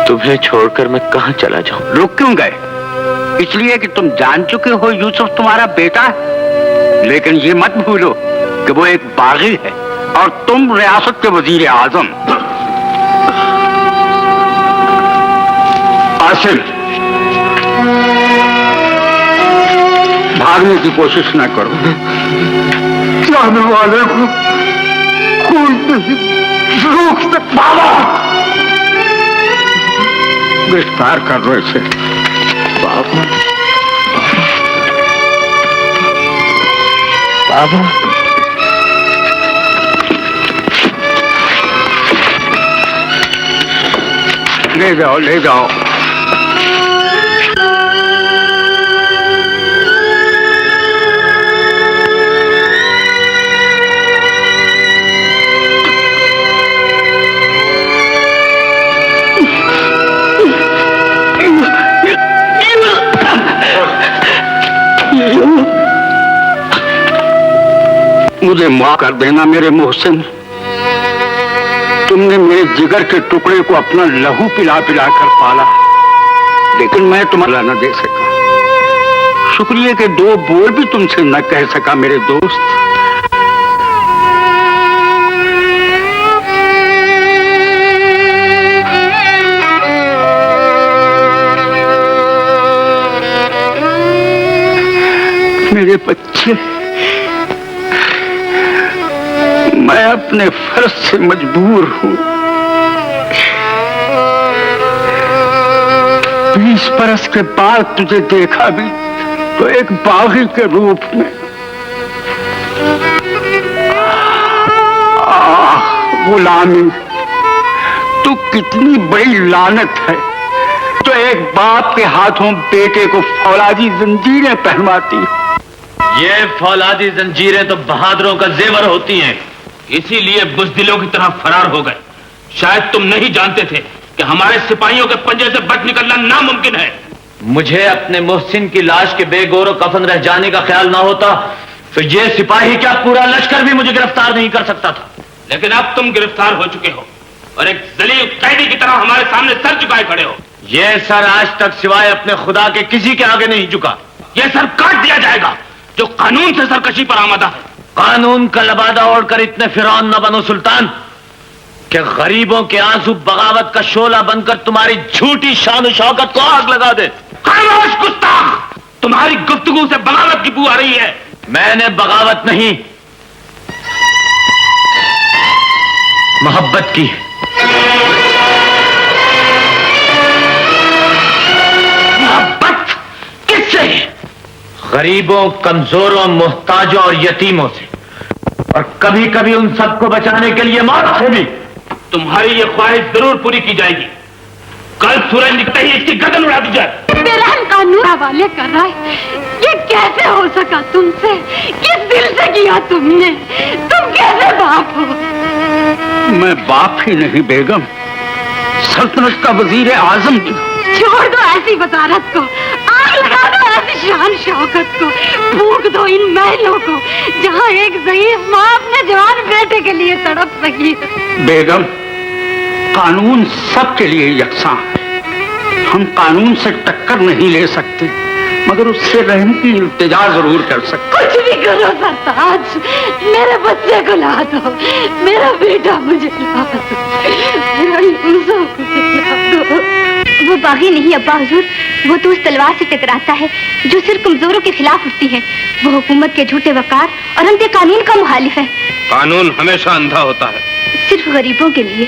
तुम्हें छोड़कर मैं कहां चला जाऊं? रुक क्यों गए? इसलिए कि तुम जान चुके हो यूसुफ तुम्हारा बेटा है। लेकिन ये मत भूलो कि वो एक बागी है और तुम रियासत के वजीर आजम। आसिम, भागने की कोशिश न करो। जाने वाले को कोई नहीं रोक सकता। गिरफ्तार कर लो इसे। बाबा, बाबा, ले जाओ, ले जाओ। मुझे माफ कर देना मेरे मोहसिन। तुमने मेरे जिगर के टुकड़े को अपना लहू पिला पिला कर पाला, लेकिन मैं तुम्हारा न दे सका। शुक्रिया के 2 बोल भी तुमसे न कह सका मेरे दोस्त। मेरे बच्चे, मैं अपने फर्ज से मजबूर हूं। 20 बरस के बाद तुझे देखा भी तो एक बागी के रूप में। गुलामी तू कितनी बड़ी लानत है। तो एक बाप के हाथों बेटे को फौलादी जंजीरें पहनवाती। ये फौलादी जंजीरें तो बहादुरों का जेवर होती हैं, इसीलिए बुज़दिलों की तरह फरार हो गए। शायद तुम नहीं जानते थे कि हमारे सिपाहियों के पंजे से बच निकलना नामुमकिन है। मुझे अपने मोहसिन की लाश के बेगोरो कफन रह जाने का ख्याल ना होता तो ये सिपाही क्या पूरा लश्कर भी मुझे गिरफ्तार नहीं कर सकता था। लेकिन अब तुम गिरफ्तार हो चुके हो और एक जलील कैदी की तरह हमारे सामने सर झुकाए खड़े हो। यह सर आज तक सिवाय अपने खुदा के किसी के आगे नहीं झुका। यह सर काट दिया जाएगा जो कानून से सरकशी पर आमादा है। कानून का लबादा ओढ़कर इतने फिरौन न बनो सुल्तान कि गरीबों के आंसू बगावत का शोला बनकर तुम्हारी झूठी शान शौकत को आग लगा दे। खामोश गुस्ताख, तुम्हारी गुफ्तगू से बगावत की बू आ रही है। मैंने बगावत नहीं, मोहब्बत की। मोहब्बत किससे? गरीबों, कमजोरों, मोहताजों और यतीमों से, और कभी कभी उन सबको बचाने के लिए मौत से भी। तुम्हारी ये ख्वाहिश जरूर पूरी की जाएगी। कल सूरज निकलते ही इसकी गर्दन उड़ा दी जाए। बेरहम कानून हवाले कर रहा है। ये कैसे हो सका तुमसे? किस दिल से किया तुमने? तुम कैसे बाप हो? मैं बाप ही नहीं बेगम, सल्तनत का वजीर आजम भी। छोड़ दो ऐसी वजारत को, आग लगा दो ऐसी शान शौकत को, फूंक दो इन महलों को जहाँ एक ज़ईफ माँ अपने जवान बेटे के लिए तड़प रही है। बेगम, कानून सबके लिए यकसा है। हम कानून से टक्कर नहीं ले सकते, मगर उससे रहम की इल्तिजा जरूर कर सकते। कुछ भी करो सरताज, मेरे बच्चे को ला दो, मेरा बेटा मुझे ला दो, मेरा लूज़ा मुझे ला दो। वो बागी नहीं अब्बा हुजूर, वो तो उस तलवार से टकराता है जो सिर्फ कमजोरों के खिलाफ उठती है। वो हुकूमत के झूठे वकार और अंधे कानून का मुखालिफ है। कानून हमेशा अंधा होता है। सिर्फ गरीबों के लिए,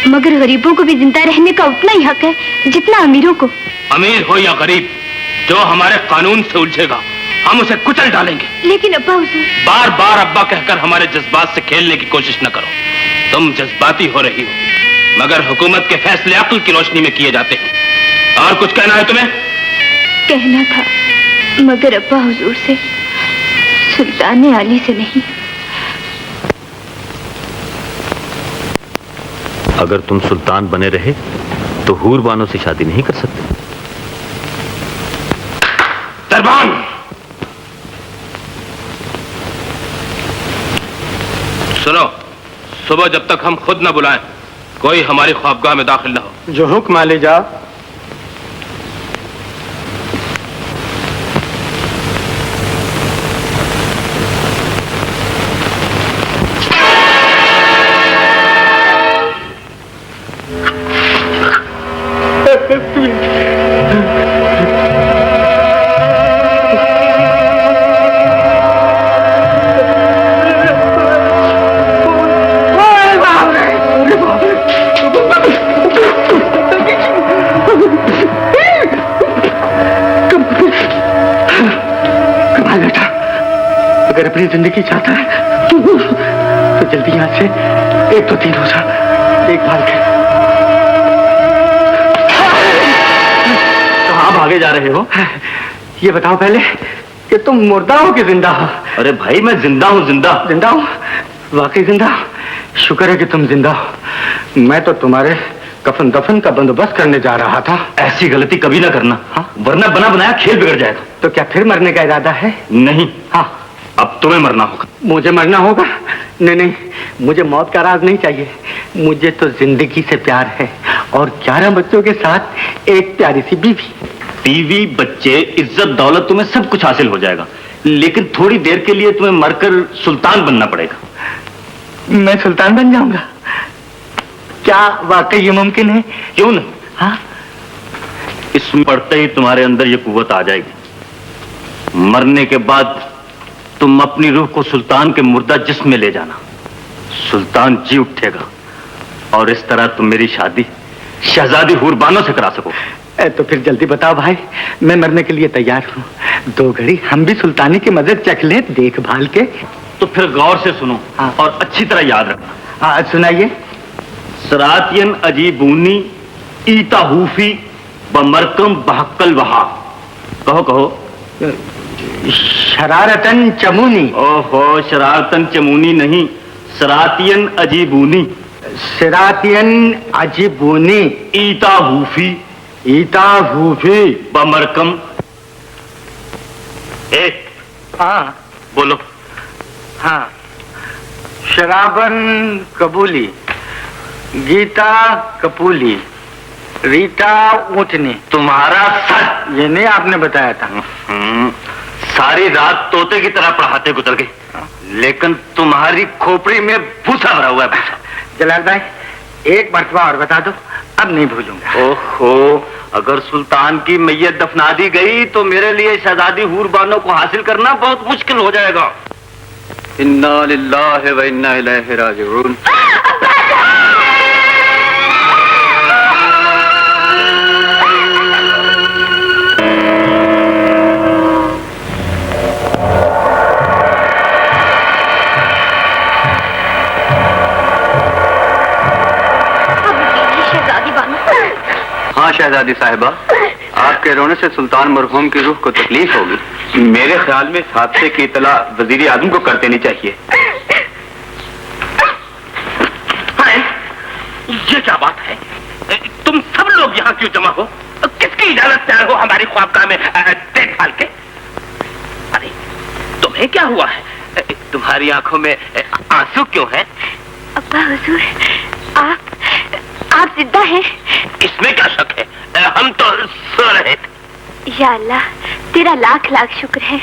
मगर गरीबों को भी जिंदा रहने का उतना ही हक है जितना अमीरों को। अमीर हो या गरीब, जो हमारे कानून से उलझेगा हम उसे कुचल डालेंगे। लेकिन अब्बा हुजूर, बार बार अब्बा कहकर हमारे जज्बात से खेलने की कोशिश न करो। तुम जज्बाती हो रही हो, मगर हुकूमत के फैसले अक्ल की रोशनी में किए जाते हैं। और कुछ कहना है तुम्हें? कहना था, मगर अब्बा हुजूर से, सुल्तान आली से नहीं। अगर तुम सुल्तान बने रहे तो हूर बानो से शादी नहीं कर सकते। दरबान, सुनो, सुबह जब तक हम खुद न बुलाएं, कोई हमारी ख्वाबगाह में दाखिल न हो। जो हुक्म आले जा। अगर अपनी जिंदगी चाहता है तो जल्दी यहाँ से 1 2 3 हो जा। देखभाल कर। कहाँ भागे जा रहे हो? ये बताओ पहले कि तुम मुर्दा हो कि जिंदा हो? अरे भाई, मैं जिंदा हूँ। जिंदा हो? वाकई जिंदा हो? शुक्र है कि तुम जिंदा हो। मैं तो तुम्हारे कफन दफन का बंदोबस्त करने जा रहा था। ऐसी गलती कभी ना करना, वरना बना बनाया खेल बिगड़ जाएगा। तो क्या फिर मरने का इरादा है? नहीं, हाँ, अब तुम्हें मरना होगा। मुझे मरना होगा? नहीं नहीं, मुझे मौत का राज नहीं चाहिए। मुझे तो जिंदगी से प्यार है, और 11 बच्चों के साथ एक प्यारी सी बीवी। बीवी, बच्चे, इज्जत, दौलत, तुम्हें सब कुछ हासिल हो जाएगा, लेकिन थोड़ी देर के लिए तुम्हें मरकर सुल्तान बनना पड़ेगा। मैं सुल्तान बन जाऊंगा? क्या वाकई ये मुमकिन है? क्यों नहीं? हाँ, इसमें पढ़ते ही तुम्हारे अंदर ये कुव्वत आ जाएगी। मरने के बाद तुम अपनी रूह को सुल्तान के मुर्दा जिस्म में ले जाना। सुल्तान जी उठेगा और इस तरह तुम मेरी शादी शहजादी हूर बानो से करा सकोगे। तो फिर जल्दी बताओ भाई, मैं मरने के लिए तैयार हूँ। 2 घड़ी हम भी सुल्तानी की मदद चख लें देखभाल के। तो फिर गौर से सुनो, हाँ, और अच्छी तरह याद रखना। हाँ, सुनाइए। सरातियन अजीबूनी ईताहूफी बमरकम बहक्कल वहा। कहो कहो। शरारतन चमूनी। ओहो, शरारतन चमूनी नहीं, सरातियन अजीबूनी। सरातियन अजीबूनी ईताहूफी। ईताहूफी बमरकम। एक। हाँ बोलो। हाँ, शराबन कबूली, गीता कपूली, रीता ऊँटनी। तुम्हारा सर। ये नहीं आपने बताया था? सारी रात तोते की तरह पढ़ाते गुजर गए, लेकिन तुम्हारी खोपड़ी में भूसा भरा हुआ है, भूसा। जलाल भाई, एक मरतबा और बता दो, अब नहीं भूलूंगा। ओहो, अगर सुल्तान की मैयत दफना दी गई तो मेरे लिए शहजादी हूर बानो को हासिल करना बहुत मुश्किल हो जाएगा। इन्ना लिल्लाहि व इन्ना इलैहि राजिऊन। हाँ शहजादी साहिबा, आपके रोने से सुल्तान मरहूम की रूह को तकलीफ होगी। मेरे ख्याल में इस हादसे की इतला वजीर आजम को कर देनी चाहिए। ये क्या बात है? तुम सब लोग यहाँ क्यों जमा हो? किसकी इजाजत से आए हो हमारी ख्वाबगाह में देखभाल के? अरे तुम्हें क्या हुआ है? तुम्हारी आंखों में आंसू क्यों हैं? अब्बा हुजूर, आप जिंदा हैं? इसमें क्या शक है? हम तो सो रहे थे। या अल्लाह, तेरा लाख लाख शुक्र है।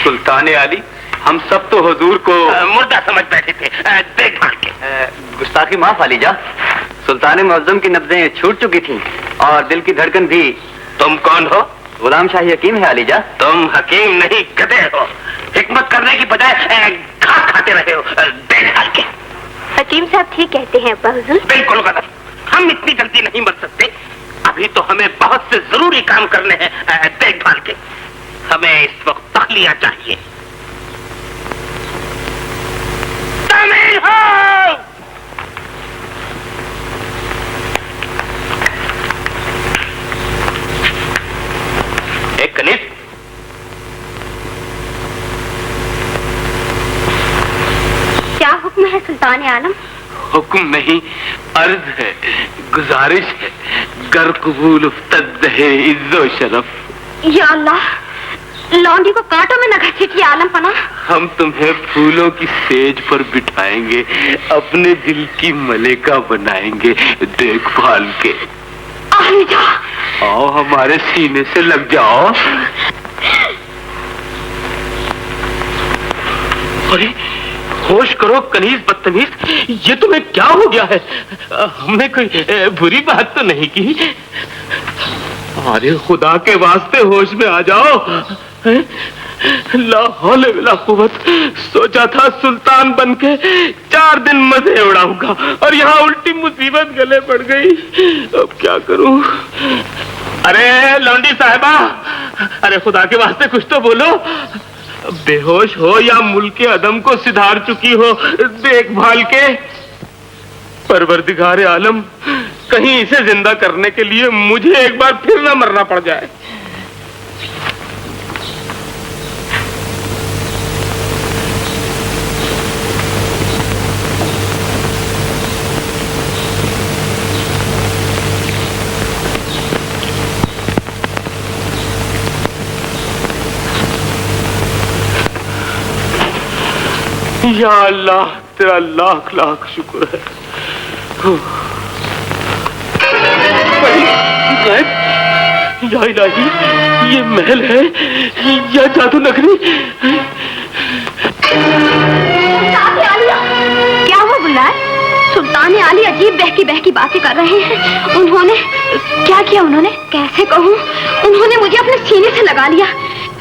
सुल्तान आली, हम सब तो हुजूर को मुर्दा समझ बैठे थे देखभाल के। गुस्ताखी माफ आलीजा, सुल्तान मुअज्जम की नब्जें छूट चुकी थीं और दिल की धड़कन भी। तुम कौन हो? गुलाम शाही हकीम है आलीजा। तुम हकीम नहीं गधे हो। हिकमत करने की बजाय घास खाते रहे हो देखभाल के। हकीम साहब ठीक कहते हैं अब्बा हुजूर। बिल्कुल गलत। हम इतनी जल्दी नहीं मर सकते। अभी तो हमें बहुत से जरूरी काम करने हैं देखभाल के। हमें इस वक्त तखलिया चाहिए। तामील हो! एक कनिष्ठ, क्या हुक्म है सुल्तान आलम? हुक्म नहीं, अर्ज है, गुजारिश है। गर कबूल उफ्तद है इज्जो शरफ। या अल्लाह, लौंडी को कांटों में न घसीटिए आलम पना। हम तुम्हें फूलों की सेज पर बिठाएंगे, अपने दिल की मलेका बनाएंगे देखभाल के। आलीजा, आओ हमारे सीने से लग जाओ। अरे होश करो कनीज बदतमीज, ये तुम्हें क्या हो गया है? हमने कोई बुरी बात तो नहीं की? अरे खुदा के वास्ते होश में आ जाओ। ला हौल वला कुव्वत। सोचा था सुल्तान बनके 4 दिन मजे उड़ाऊंगा और यहाँ उल्टी मुसीबत गले पड़ गई। अब क्या करूं? अरे लौंडी साहिबा, अरे खुदा के वास्ते कुछ तो बोलो। बेहोश हो या मुल्क अदम को सिधार चुकी हो देखभाल के? परवरदिगार आलम, कहीं इसे जिंदा करने के लिए मुझे एक बार फिर ना मरना पड़ जाए। या अल्लाह, तेरा लाख लाख शुक्र है। या इलाही, ये महल है या जादू नगरी? क्या हुआ गुलनार? सुल्तान आली अजीब बहकी बहकी बातें कर रहे हैं। उन्होंने क्या किया? उन्होंने कैसे कहूँ, उन्होंने मुझे अपने सीने से लगा लिया।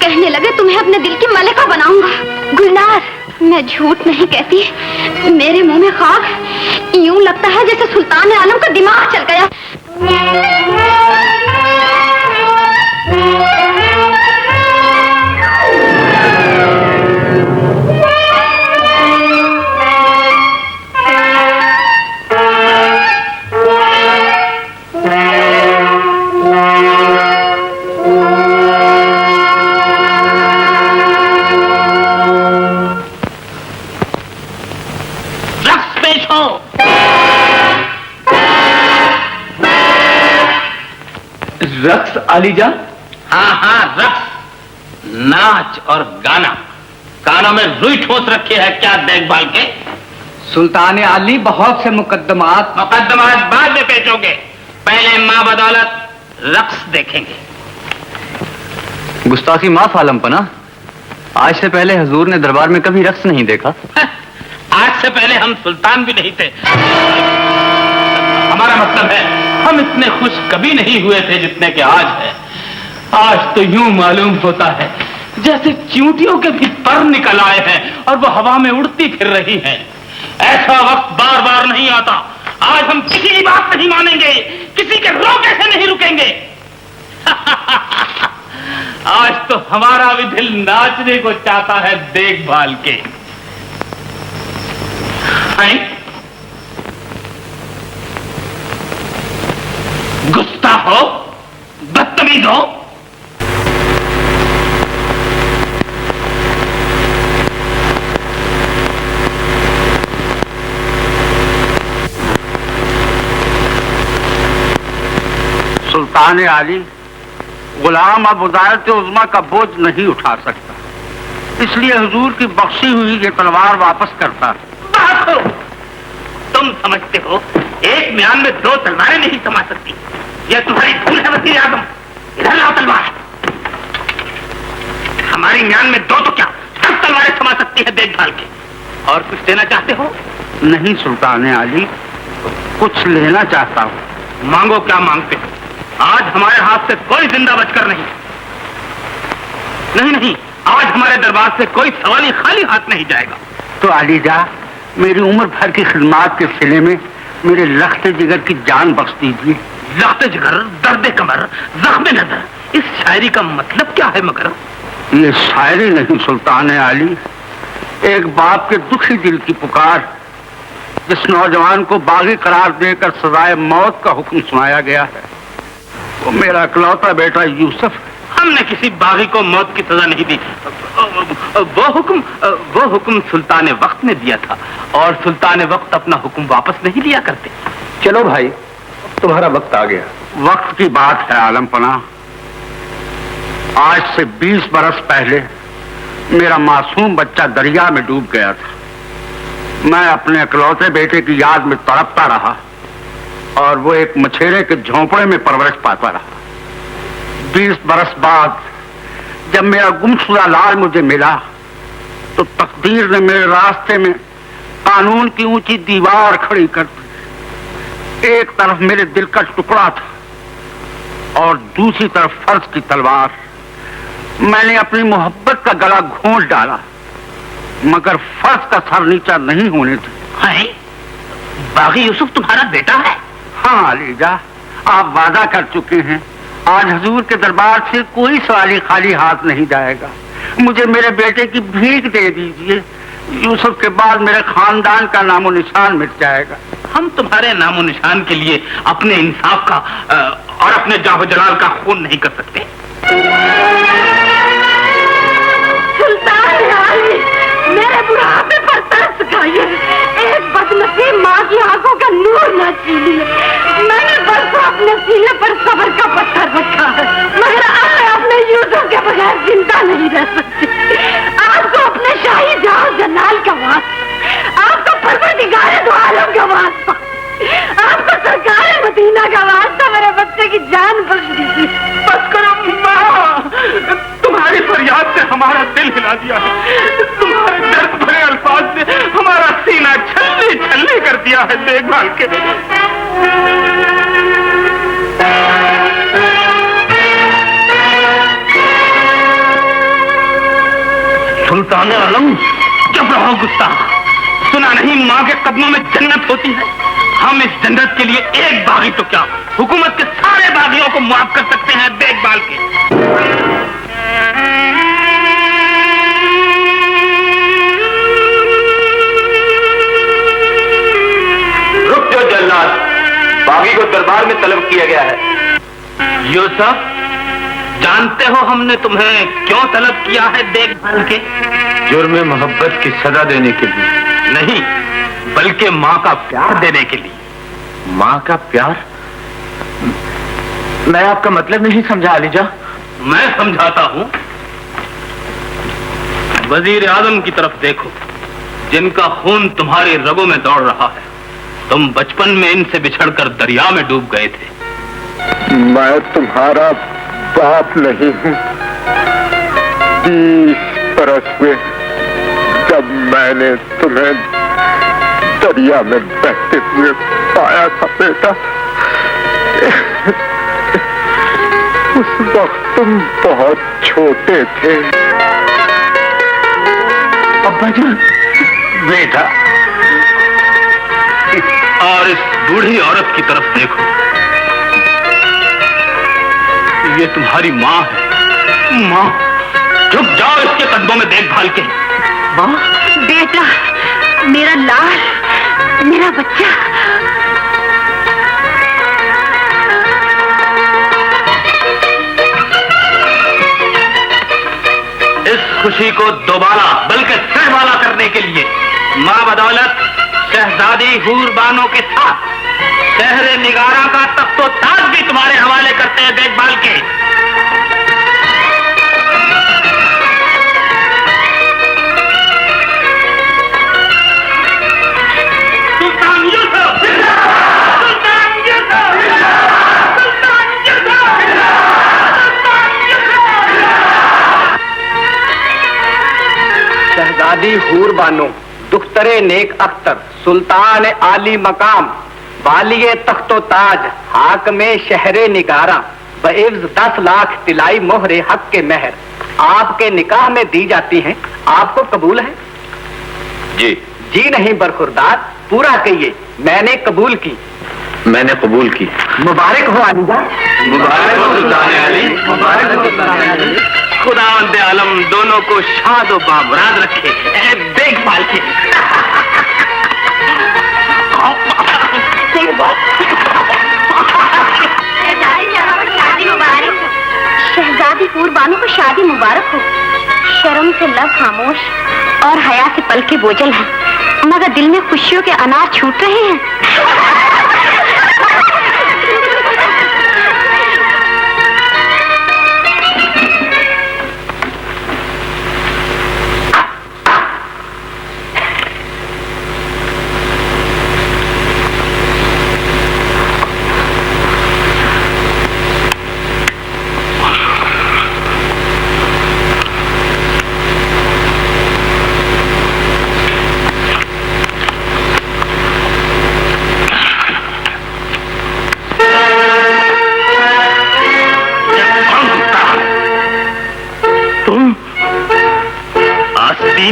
कहने लगे तुम्हें अपने दिल की मलिका बनाऊंगा। गुलनार, मैं झूठ नहीं कहती, मेरे मुंह में खाक। यूं लगता है जैसे सुल्तान आलम का दिमाग चल गया। रक्स आलीजा? हाँ हाँ, रक्स, नाच और गाना। कानों में रुई ठोस रखे है क्या देखभाल के? सुल्तान आली, बहुत से मुकदमात बाद में पेशोगे, पहले माँ बदौलत रक्स देखेंगे। गुस्ताखी माफ आलम पना, आज से पहले हुजूर ने दरबार में कभी रक्स नहीं देखा। आज से पहले हम सुल्तान भी नहीं थे। हमारा मतलब है? हम इतने खुश कभी नहीं हुए थे जितने के आज है। आज तो यूं मालूम होता है जैसे चींटियों के भी पर निकल आए हैं और वो हवा में उड़ती फिर रही हैं। ऐसा वक्त बार बार नहीं आता। आज हम किसी की बात नहीं मानेंगे, किसी के रोके से नहीं रुकेंगे। आज तो हमारा भी दिल नाचने को चाहता है देखभाल के। गुस्ताख हो, बदतमीज हो। सुल्तान आली, गुलाम अब वज़ारत उज़्मा का बोझ नहीं उठा सकता, इसलिए हुजूर की बख्शी हुई ये तलवार वापस करता है। बात हो, तुम समझते हो एक म्यान में 2 तलवारें नहीं समा सकती। यह तुम्हारी भूल है वज़ीर आज़म। इधर लाओ तलवार। हमारी म्यान में 2 तो क्या 10 तलवारें समा सकती है देखभाल के। और कुछ देना चाहते हो? नहीं सुल्तान आली, कुछ लेना चाहता हूँ। मांगो, क्या मांगते हो? आज हमारे हाथ से कोई जिंदा बचकर नहीं। नहीं, आज हमारे दरबार से कोई सवाली खाली हाथ नहीं जाएगा। तो अलीजा, मेरी उम्र भर की खिदमत के सिले में मेरे लख्त जिगर की जान बख्श दीजिए। लख्त जिगर, दर्द कमर, जख्म नजर, इस शायरी का मतलब क्या है? मगर ये शायरी नहीं सुल्तान आली, एक बाप के दुखी दिल की पुकार, जिस नौजवान को बागी करार देकर सजाए मौत का हुक्म सुनाया गया है, वो मेरा इकलौता बेटा यूसुफ। हमने किसी बागी को मौत की सजा नहीं दी। वो हुक्म सुल्तान वक्त ने दिया था, और सुल्तान वक्त अपना हुक्म वापस नहीं लिया करते। चलो भाई, तुम्हारा वक्त आ गया। वक्त की बात है आलमपना। आज से 20 बरस पहले मेरा मासूम बच्चा दरिया में डूब गया था। मैं अपने इकलौते बेटे की याद में तड़पता रहा, और वो एक मछेरे के झोंपड़े में परवरिश पाता रहा। 20 बरस बाद जब मेरा गुमशुदा लाल मुझे मिला, तो तकदीर ने मेरे रास्ते में कानून की ऊंची दीवार खड़ी कर दी। एक तरफ मेरे दिल का टुकड़ा था, और दूसरी तरफ फर्ज की तलवार। मैंने अपनी मोहब्बत का गला घोंट डाला, मगर फर्ज का सर नीचा नहीं होने दिया। बागी यूसुफ तुम्हारा बेटा है? हाँ अलीजा, आप वादा कर चुके हैं, आज हुजूर के दरबार से कोई सवाली खाली हाथ नहीं जाएगा। मुझे मेरे बेटे की भीख दे दीजिए, यूसुफ के बाद मेरे खानदान का नामो निशान मिट जाएगा। हम तुम्हारे नामो निशान के लिए अपने इंसाफ का और अपने जाहो जलाल का खून नहीं कर सकते। सुल्तान आली, मेरे बुढ़ापे पर तरस खाइए। एक बदनसीब माँ की आंखों का नूर न छीनिए। मैंने बरसों अपने सीने पर सब्र का पत्थर रखा है, मगर अब मैं अपने यूसुफ के बगैर जिंदा नहीं रह सकती। आपको अपने शाही जहां जलाल का वास्ता, आपको परवरदिगार दो आलम का वास्ता, आपको सरकार मदीना का वास्ता, मेरे बच्चे की जान बख्श दीजिए। बस करो माँ, तुम्हारी फरियाद से हमारा दिल हिला दिया है। तुम्हारे दर्द भरे अल्फाज ने हमारा सीना छल्ले छल्ले कर दिया है देखभाल के। सुल्तान आलम, चुप रहो गुस्ताख। सुना नहीं माँ के कदमों में जन्नत होती है। हम इस जन्नत के लिए एक बागी तो क्या, हुकूमत के सारे बागियों को माफ कर सकते हैं देखभाल के। रुक जाओ जल्लाद, बागी को दरबार में तलब किया गया है। यूसुफ, जानते हो हमने तुम्हें क्यों तलब किया है देखभाल के? जुर्म मोहब्बत की सजा देने के लिए नहीं, बल्कि माँ का प्यार देने के लिए। माँ का प्यार? मैं आपका मतलब नहीं समझा अलीजा। मैं समझाता हूँ। वजीर आजम की तरफ देखो, जिनका खून तुम्हारी रगों में दौड़ रहा है। तुम बचपन में इनसे बिछड़कर दरिया में डूब गए थे। मैं तुम्हारा बाप नहीं हूँ। 20 बरस हुए जब मैंने तुम्हें दरिया में बहते हुए पाया था बेटा। उस वक्त तुम बहुत छोटे थे। अब्बा जी, बेटा, और इस बूढ़ी औरत की तरफ देखो, ये तुम्हारी माँ है। माँ, झुक जाओ इसके कदमों में देखभाल के। माँ, बेटा, मेरा लाल, मेरा बच्चा। इस खुशी को दोबारा बल्कि सिरवाला करने के लिए माँ बदौलत शहजादी हूर बानो के साथ शहर निगारा का तख्तो ताज भी तुम्हारे हवाले करते हैं देखभाल के। सुल्तान यूसुफ! सुल्तान यूसुफ! सुल्तान यूसुफ! सुल्तान यूसुफ! शहजादी हूर बानो, दुख्तरे नेक अख्तर, सुल्तान आली मकाम, वालिये तख्तो ताज, हाकमे शहरे निगारा, बएव्ज 10 लाख तिलाई मोहरे हक के मेहर, आपके निकाह में दी जाती हैं। आपको कबूल है? जी। जी नहीं बरखुरदार, पूरा कहिए। मैंने कबूल की। मैंने कबूल की। मुबारक हो अलीजा। मुबारक हो सुल्तान अली। मुबारक हो सुल्तान अली। खुदावंद आलम दोनों को शाद व बामुराद रखे, देखभाल के। शादी मुबारक। शहजादी हूर बानो को शादी मुबारक हो। शर्म से लब खामोश और हया से पलके बोझल हैं, मगर दिल में खुशियों के अनार छूट रहे हैं।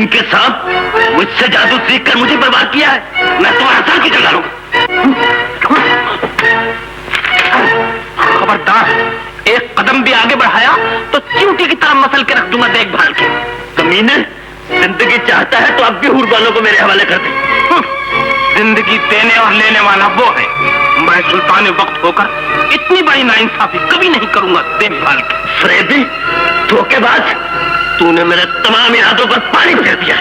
के साथ मुझसे जादू सीख कर मुझे बर्बाद किया है। मैं तुम्हारा सर की जगह लूंगा। खबरदार, एक कदम भी आगे बढ़ाया तो चींटी की तरह मसल के रख दूंगा देखभाल के। कमीने, जिंदगी चाहता है तो अब भी हूर बानो को मेरे हवाले कर दे। जिंदगी देने और लेने वाला वो है। मैं सुल्तान वक्त होकर इतनी बड़ी नाइंसाफी कभी नहीं करूंगा देखभाल के। फ्रेबी, धोखेबाज, तूने मेरे तमाम इरादों पर पानी फेर दिया।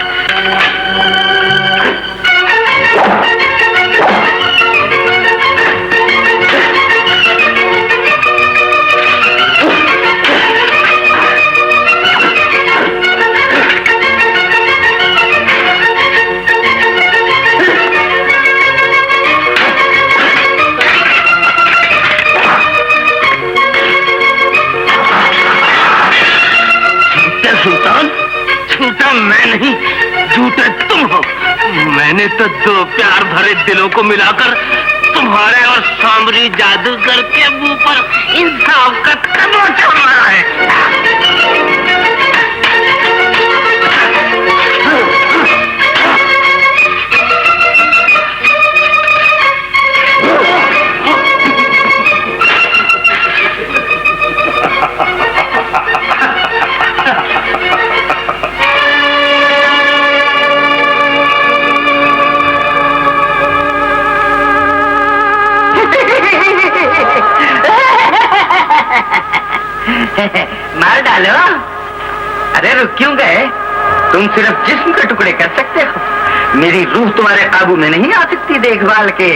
सुल्तान, झूठा मैं नहीं, झूठे तुम हो। मैंने तो दो प्यार भरे दिलों को मिलाकर तुम्हारे और सांवरी जादूगर के मुंह पर इंसाफ का तमाचा मारा है। मार डालो। अरे रुक क्यों गए? तुम सिर्फ जिस्म के टुकड़े कर सकते हो, मेरी रूह तुम्हारे काबू में नहीं आ सकती देखभाल के।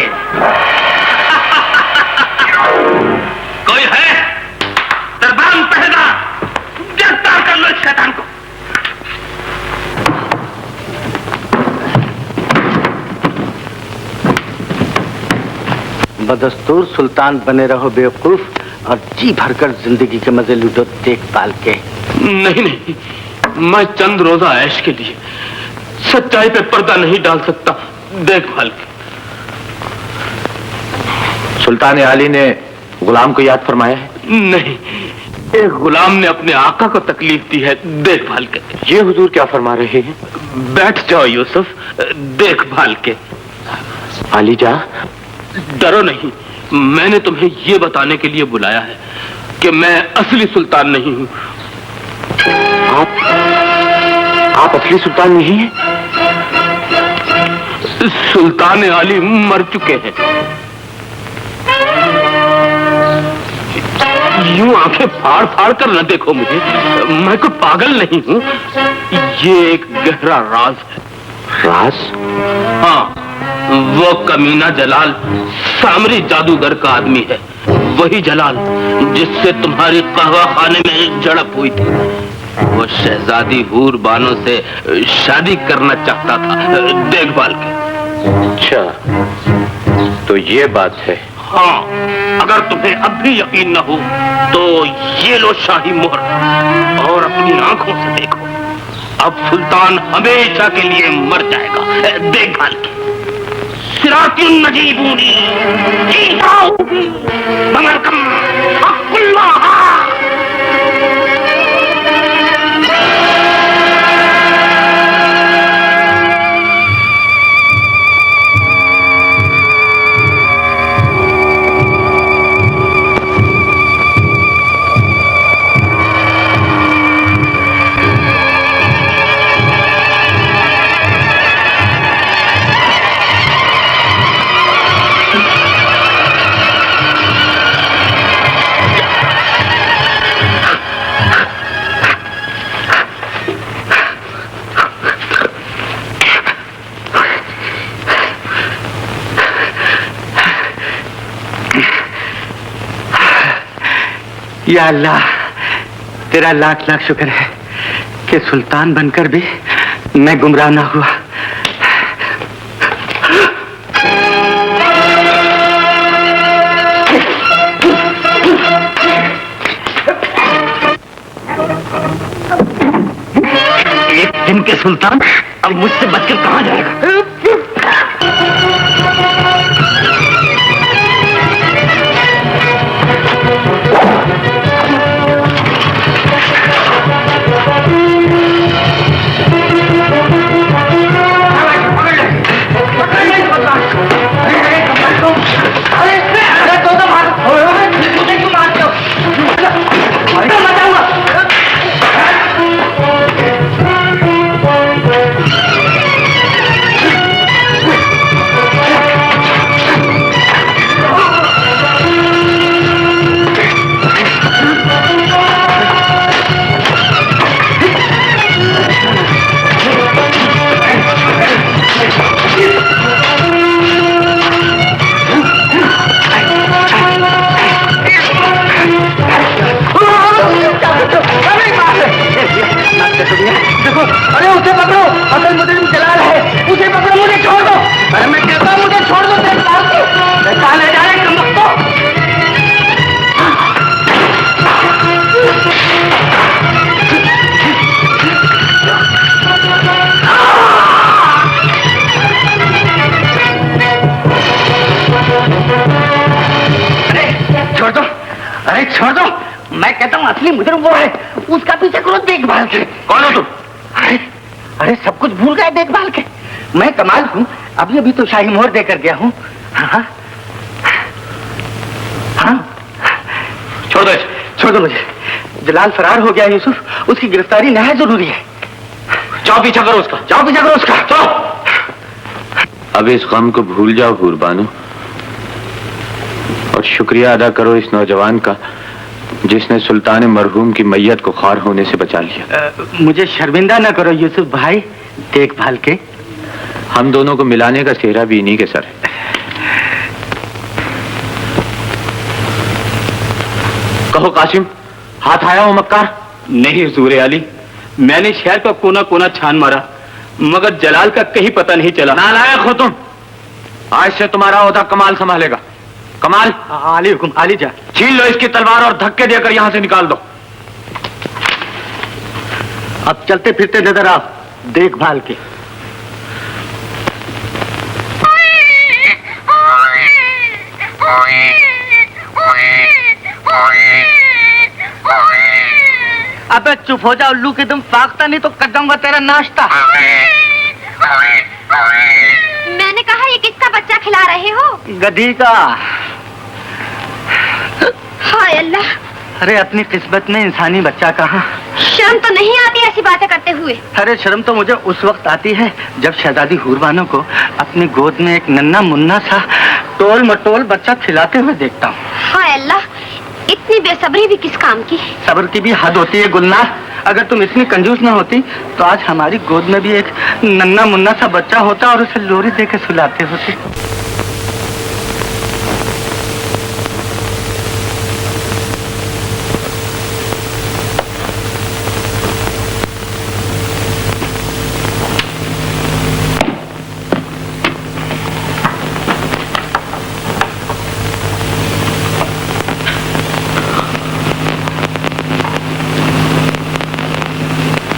कोई है? दरबान पहरेदार, गिरफ्तार कर लो इस शैतान को। बदस्तूर सुल्तान बने रहो बेवकूफ और जी भरकर जिंदगी के मजे लूटो देखभाल के। नहीं नहीं, मैं चंद रोजा ऐश के लिए सच्चाई पे पर्दा नहीं डाल सकता देखभाल के। सुल्तान आली ने गुलाम को याद फरमाया है? नहीं, एक गुलाम ने अपने आका को तकलीफ दी है, देखभाल के। ये हुजूर क्या फरमा रहे हैं? बैठ जाओ यूसुफ, देखभाल के। अली जा, डरो नहीं, मैंने तुम्हें ये बताने के लिए बुलाया है कि मैं असली सुल्तान नहीं हूँ। आप असली सुल्तान नहीं हैं? सुल्तान अली मर चुके हैं। यूं आंखें फाड़ फाड़ कर न देखो मुझे, मैं कोई पागल नहीं हूँ। ये एक गहरा राज है। राज? हाँ, वो कमीना जलाल सामरी जादूगर का आदमी है, वही जलाल जिससे तुम्हारी कहवा खाने में झड़प हुई थी। वो शहजादी हूर बानो से शादी करना चाहता था, देखभाल के। अच्छा, तो ये बात है। हाँ, अगर तुम्हें अब भी यकीन न हो तो ये लो शाही मोहर और अपनी आंखों से देखो। अब सुल्तान हमेशा के लिए मर जाएगा, देखभाल के। सिरातुन नजीबूनी बमरकम हक़ुल्लाह। या अल्लाह, तेरा लाख लाख शुक्र है कि सुल्तान बनकर भी मैं गुमराह ना हुआ। एक दिन के सुल्तान अब मुझसे बचकर कहां जाएगा? देखो, अरे उसे पकड़ो, असल मुजरिम जलाल है, उसे पकड़ो, मुझे छोड़ दो। अरे मैं कहता हूँ मुझे छोड़ दो, ले जाए कमबख्तो। अरे छोड़ दो, अरे छोड़ दो, मैं कहता हूँ असली मुजरिम वो है, उसका पीछे करो देखभाल के। कौन हो तुम? अरे सब कुछ भूल गए देखभाल के। मैं कमाल हूँ, अभी अभी तो शाही मोहर देकर गया हूँ। हाँ हाँ, छोड़ दो मुझे। जलाल फरार हो गया यूसुफ, उसकी गिरफ्तारी नहायत जरूरी है। जाओ पीछा करो उसका, जाओ पीछा करो उसका, जाओ। अब इस गम को भूल जाओ हूर बानो, और शुक्रिया अदा करो इस नौजवान का जिसने सुल्तान मरहूम की मैयत को खार होने से बचा लिया। मुझे शर्मिंदा न करो यूसुफ भाई, देखभाल के। हम दोनों को मिलाने का सेहरा भी इन्हीं के सर है। कहो कासिम, हाथ आया हो मक्कार? नहीं हुजूर आली, मैंने शहर का कोना कोना छान मारा, मगर जलाल का कहीं पता नहीं चला। नालायक हो तुम, आज से तुम्हारा ओहदा कमाल संभालेगा। कमाल, आली हुकुम, आली जा। छीन लो इसकी तलवार और धक्के देकर यहां से निकाल दो। अब चलते फिरते नजर आओ, देखभाल के। अबे चुप हो जा उल्लू के तुम फाकता नहीं तो कर दूंगा तेरा नाश्ता। मैंने कहा ये किसका बच्चा खिला रहे हो? गधी का। हाय अल्लाह, अरे अपनी किस्मत में इंसानी बच्चा कहाँ। शर्म तो नहीं आती ऐसी बातें करते हुए? अरे शर्म तो मुझे उस वक्त आती है जब शहजादी हूरबानो को अपनी गोद में एक नन्हा मुन्ना सा टोल मटोल बच्चा खिलाते हुए देखता हूँ। हाय अल्लाह, इतनी बेसब्री भी किस काम की? सब्र की भी हद होती है गुलनार। अगर तुम इतनी कंजूस न होती तो आज हमारी गोद में भी एक नन्हा मुन्ना सा बच्चा होता और उसे लोरी दे के सुलाते होते।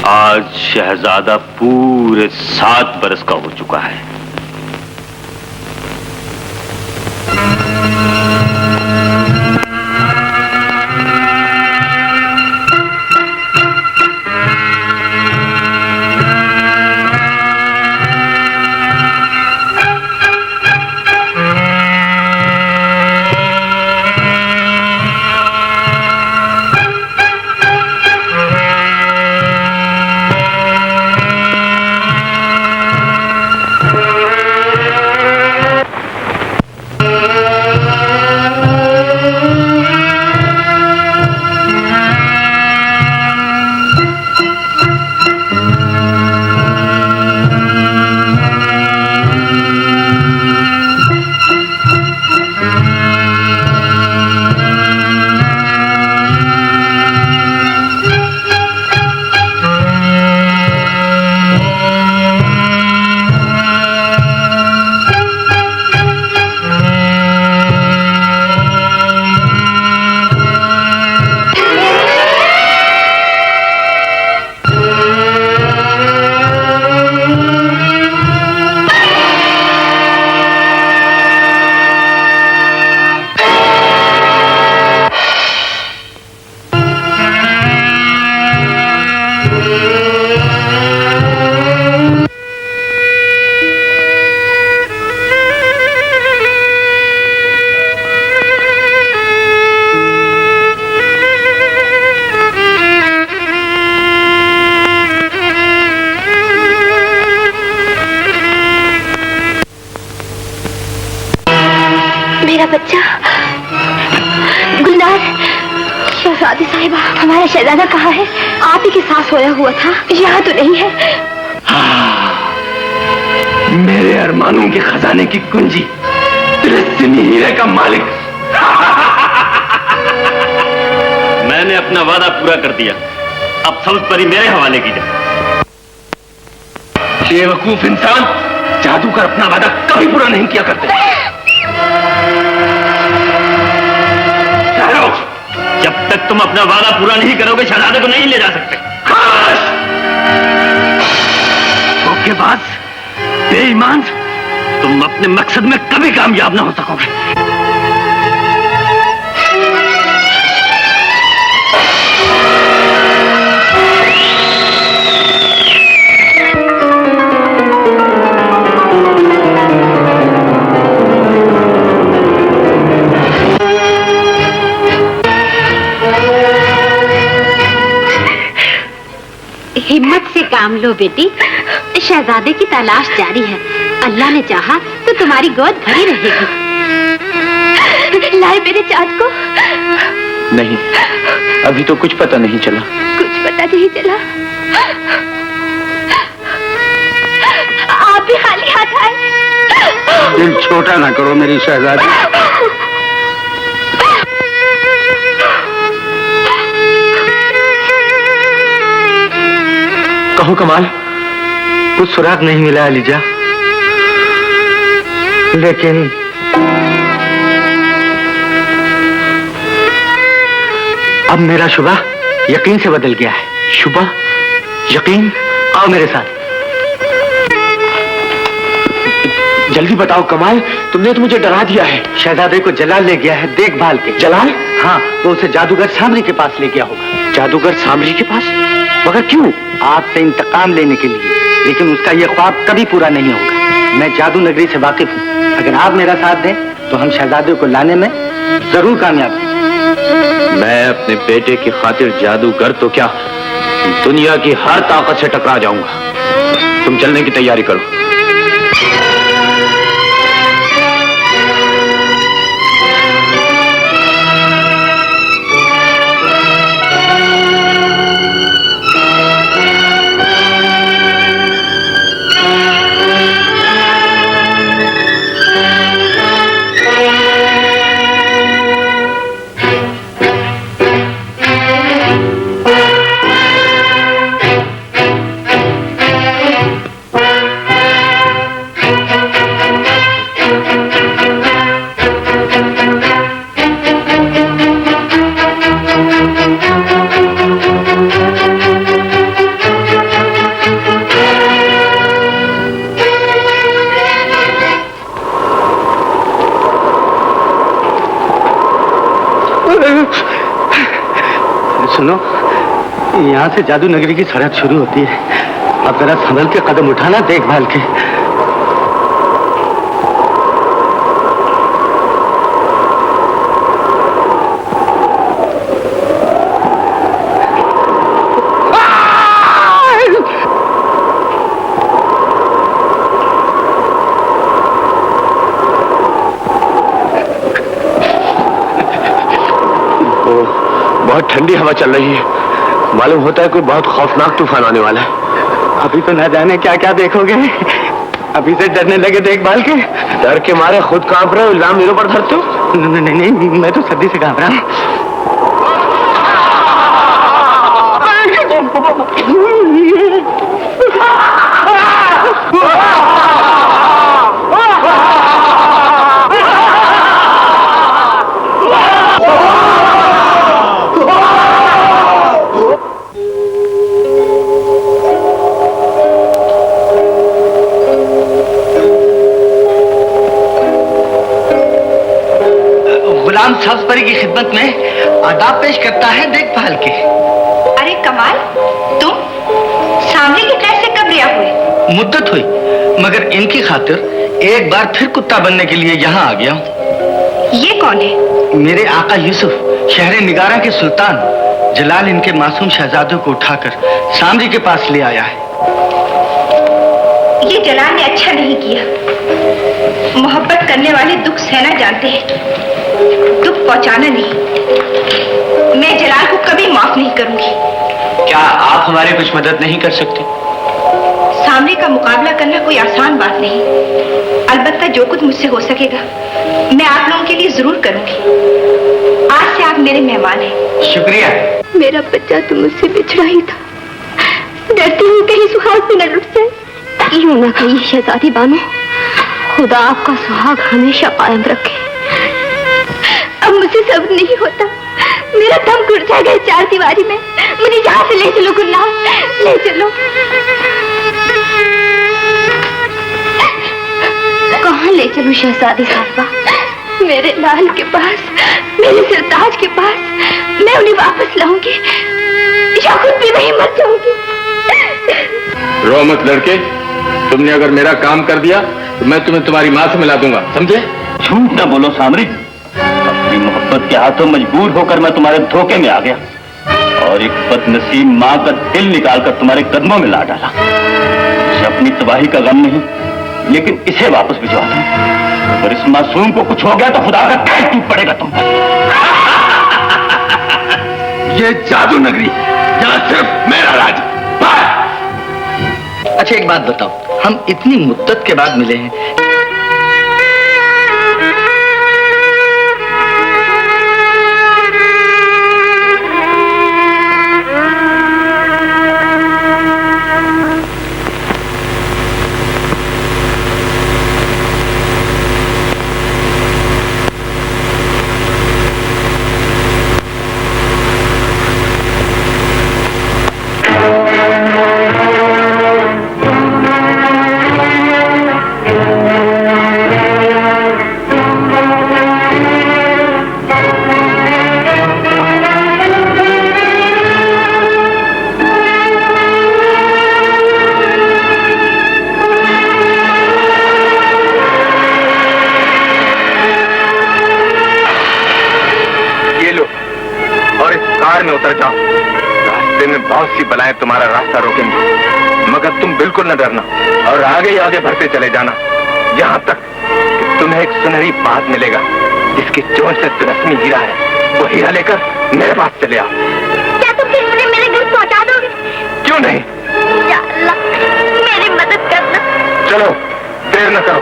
आज शहजादा पूरे 7 बरस का हो चुका है। मेरा बच्चा गुलनार। शहजादी साहिबा, हमारा शहजादा कहाँ है? आप ही के साथ सोया हुआ था, यहाँ तो नहीं है। मेरे अरमानों के खजाने की कुंजी, तिलस्मी हीरे का मालिक। मैंने अपना वादा पूरा कर दिया, अब सब्ज परी मेरे हवाले की जाए। बेवकूफ इंसान, जादूगर अपना वादा कभी पूरा नहीं किया करते। जब तक तुम अपना वादा पूरा नहीं करोगे शहजादे को नहीं ले जा सकते। धोखेबाज, बेईमान, तुम अपने मकसद में कभी कामयाब ना हो सकोगे। हिम्मत से काम लो बेटी, शहजादे की तलाश जारी है। अल्लाह ने चाहा तो तुम्हारी गोद भरी रहेगी। लाए मेरे चाँद को? नहीं, अभी तो कुछ पता नहीं चला। कुछ पता नहीं चला? आप भी खाली हाथ आए। दिल छोटा ना करो मेरी शहजादी। कहो कमाल, कुछ सुराग नहीं मिला अलीजा, लेकिन अब मेरा शुबा यकीन से बदल गया है। शुबा, यकीन, आओ मेरे साथ। जल्दी बताओ कमाल, तुमने तो मुझे डरा दिया है। शहजादे को जलाल ले गया है देखभाल के। जलाल? हाँ, वो उसे जादूगर सामरी के पास ले गया होगा। जादूगर सामरी के पास? मगर क्यों? आपसे इंतकाम लेने के लिए। लेकिन उसका ये ख्वाब कभी पूरा नहीं होगा। मैं जादू नगरी से वाकिफ हूँ। अगर आप मेरा साथ दें तो हम शहजादे को लाने में जरूर कामयाब हैं। मैं अपने बेटे की खातिर जादूगर तो क्या, दुनिया की हर ताकत से टकरा जाऊंगा। तुम चलने की तैयारी करो। सुनो, यहाँ से जादू नगरी की सड़क शुरू होती है। अब जरा संभल के कदम उठाना देखभाल के। बहुत ठंडी हवा चल रही है, मालूम होता है कोई बहुत खौफनाक तूफान आने वाला है। अभी तो न जाने क्या क्या देखोगे। अभी से डरने लगे देखभाल के। डर के मारे खुद कांप रहे हो, इल्जाम मेरे पर धरते हो? नहीं, मैं तो सर्दी से कांप रहा हूँ। गुलाम सब्ज़परी की खिदमत में आदाब पेश करता है देखभाल के। अरे कमाल, तुम सामने की कैद से कब रिहा हुए? मुद्दत हुई, मगर इनकी खातिर एक बार फिर कुत्ता बनने के लिए यहाँ आ गया हूँ। ये कौन है? मेरे आका यूसुफ, शहर निगारा के सुल्तान। जलाल इनके मासूम शहजादों को उठाकर सामरी के पास ले आया है। ये जलाल ने अच्छा नहीं किया। मोहब्बत करने वाले दुख सहना जानते हैं, दुख पहुंचाना नहीं। मैं जलाल को कभी माफ नहीं करूंगी। क्या आप हमारी कुछ मदद नहीं कर सकती? सामने का मुकाबला करना कोई आसान बात नहीं। अलबत्ता जो कुछ मुझसे हो सकेगा मैं आप लोगों के लिए जरूर करूंगी। आज से आप मेरे मेहमान हैं। शुक्रिया। मेरा बच्चा तो मुझसे बिछड़ा ही था। डरती हूँ कहीं सुहाग भी न लुट जाए। यूं ना कहिए शहजादी बानो, खुदा आपका सुहाग हमेशा कायम रखे। अब मुझे सब नहीं होता, मेरा दम घुट जाएगा चार दीवारी में। मुझे यहाँ से ले चलो गुलनार, ले चलो। कहाँ ले चलूं शहजादी साहिबा? मेरे लाल के पास, मेरे सरताज के पास। मैं उन्हें वापस लाऊंगी या खुद भी वहीं मर जाऊंगी। रो मत लड़के, तुमने अगर मेरा काम कर दिया तो मैं तुम्हें तुम्हारी माँ से मिला दूंगा, समझे? झूठ ना बोलो सामरी, अपनी मोहब्बत के हाथों मजबूर होकर मैं तुम्हारे धोखे में आ गया और एक बदनसीब माँ का दिल निकालकर तुम्हारे कदमों में ला डाला। मुझे अपनी तबाही का गम नहीं, लेकिन इसे वापस भिजवा दो। अगर इस मासूम को कुछ हो गया तो खुदा का कैद टूट पड़ेगा तुम पर। ये जादू नगरी, यहाँ सिर्फ मेरा राज। अच्छा एक बात बताओ, हम इतनी मुद्दत के बाद मिले हैं, बढ़ जाओ। रास्ते में बहुत सी बलाएं तुम्हारा रास्ता रोकेंगी, मगर तुम बिल्कुल न डरना और आगे ही आगे बढ़ते चले जाना, यहाँ तक कि तुम्हें एक सुनहरी बात मिलेगा जिसकी चोट से तिलस्मी हीरा है। वो हीरा लेकर मेरे पास चले आओ। क्या तुम फिर मुझे मेरे घर पहुँचा दोगे? क्यों नहीं? या अल्लाह, मेरी मदद करना। चलो, देर न करो,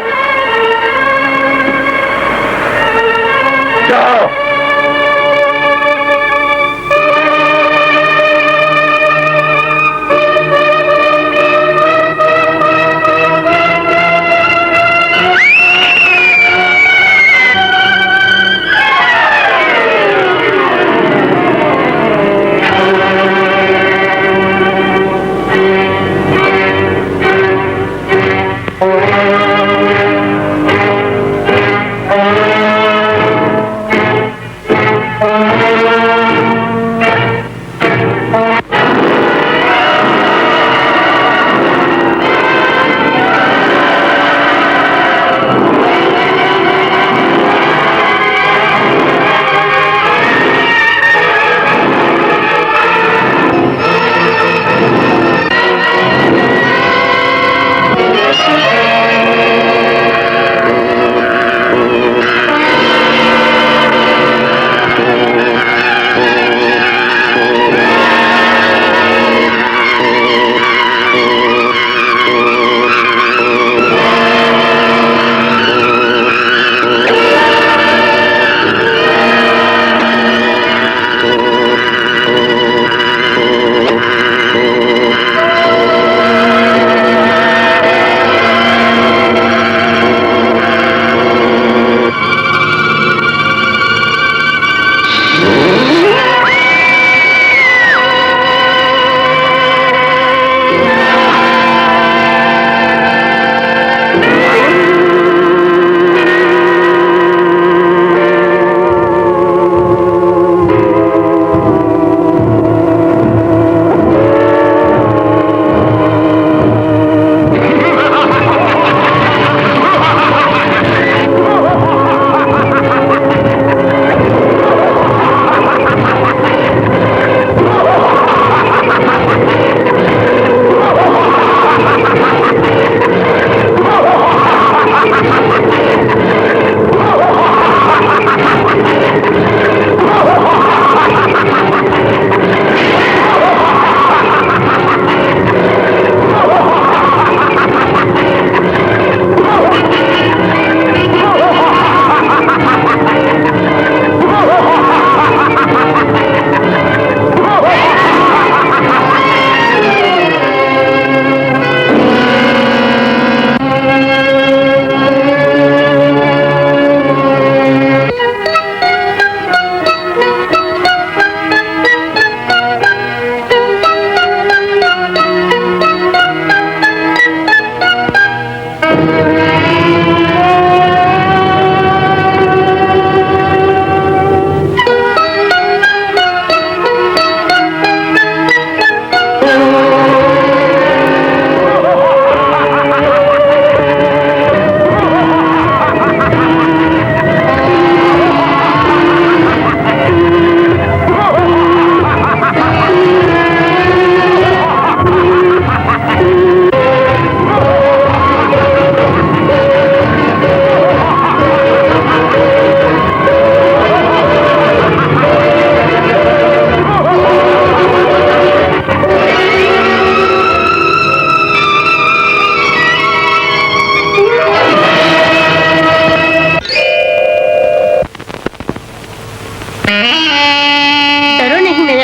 जाओ।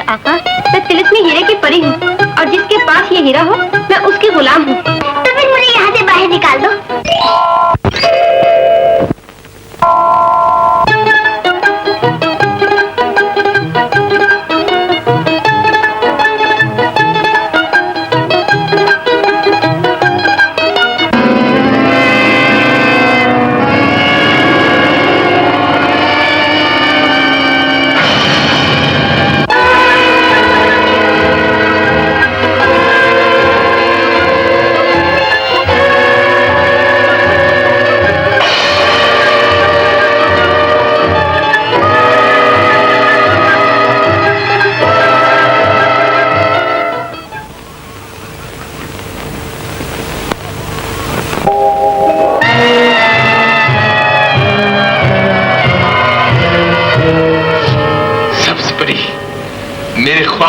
आका, मैं तिलस्मी हीरे की परी हूँ और जिसके पास ये हीरा हो मैं उसकी गुलाम हूँ। तो फिर मुझे यहाँ से बाहर निकाल दो।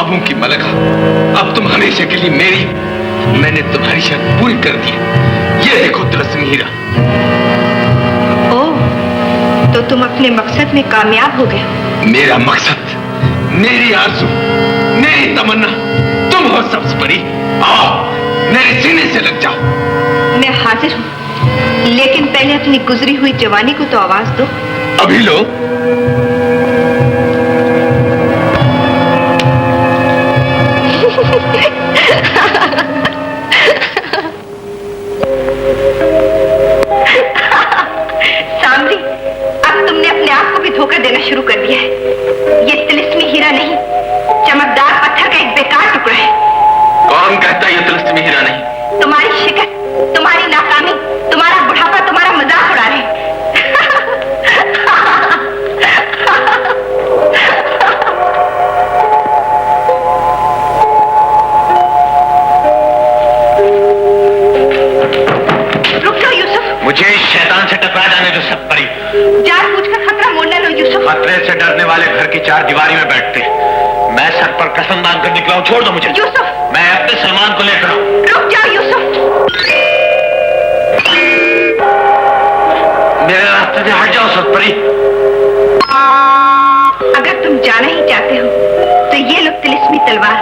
ख्वाबों की मलका, अब तुम हमेशा के लिए मेरी। मैंने तुम्हारी शर्त पूरी कर दी। ये देखो तिलस्मी हीरा। ओह, तो तुम अपने मकसद में कामयाब हो गए। मेरा मकसद, मेरी आरज़ू, मेरी तमन्ना तुम हो सब्ज परी। आओ मेरे सीने से लग जाओ। मैं हाजिर हूँ, लेकिन पहले अपनी गुजरी हुई जवानी को तो आवाज दो। अभी लो। सामरी, अब तुमने अपने आप को भी धोखा देना शुरू कर दिया है। ये तिलिस्मी हीरा नहीं, चमकदार पत्थर का एक बेकार टुकड़ा है। कौन कहता है ये तिलिस्मी हीरा नहीं? तुम्हारी शिकस्त, तुम्हारी नाकामी, तुम्हारा बुढ़ापा तुम्हारा मजाक उड़ा रहे हैं। रुक जाओ यूसुफ। मुझे इस शैतान से टकरा जाने दो सब परी। जानबूझकर खतरा मोड़ना लो यूसुफ। खतरे से डरने वाले घर की चार दीवारी में बैठते। मैं सर पर कसम बांध कर निकला हूं, छोड़ दो मुझे। यूसुफ, मैं अपने सलमान को लेकर आऊं। रुक जाओ यूसुफ। मेरे रास्ते से हट जाओ सब परी। अगर तुम जाना ही चाहते हो तो ये लो तिलिस्मी तलवार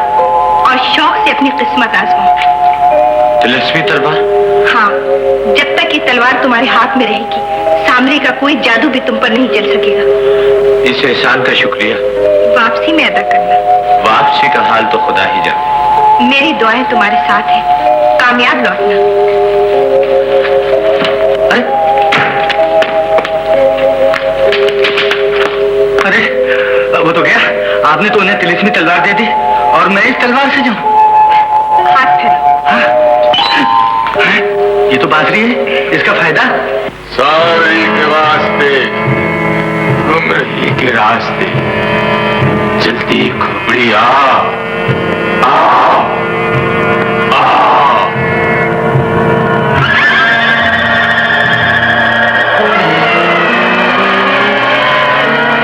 और शौक से अपनी किस्मत आजमाओ। तिलिस्मी तलवार? हाँ, जब तक ये तलवार तुम्हारे हाथ में रहेगी, सामरी का कोई जादू भी तुम पर नहीं चल सकेगा। इस एहसान का शुक्रिया वापसी में अदा करना। वापसी का हाल तो खुदा ही जाने। मेरी दुआएं तुम्हारे साथ हैं, कामयाब लौटना। अरे वो तो गया। आपने तो उन्हें तिलिस्मी तलवार दे दी और मैं इस तलवार से जाऊं। हाथ फेरो। ये तो बाजरी है, इसका फायदा? सारे के वास्ते, गुमराही के रास्ते, जल्दी खोपड़ी आ।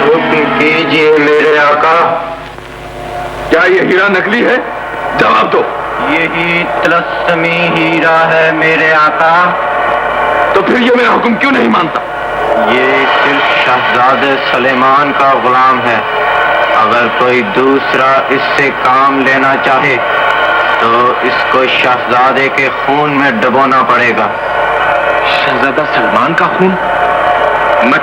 हुक्म कीजिए मेरे आका। क्या ये हीरा नकली है? जवाब दो। यही तिलस्मी हीरा है मेरे आका। तो फिर ये मेरा हुक्म क्यों नहीं मानता? ये सिर्फ शहजादे सलेमान का गुलाम है। अगर कोई दूसरा इससे काम लेना चाहे तो इसको शहजादे के खून में डुबोना पड़ेगा। शहजादा सलमान का खून? मत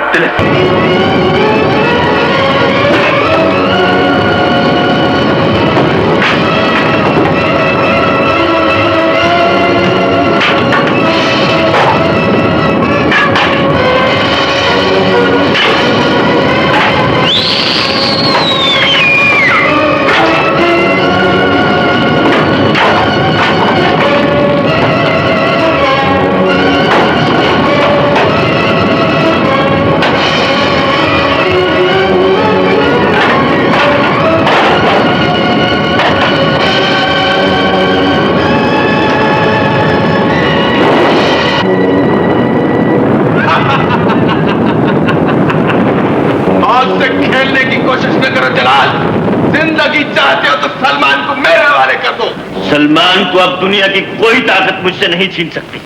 सलमान को अब दुनिया की कोई ताकत मुझसे नहीं छीन सकती।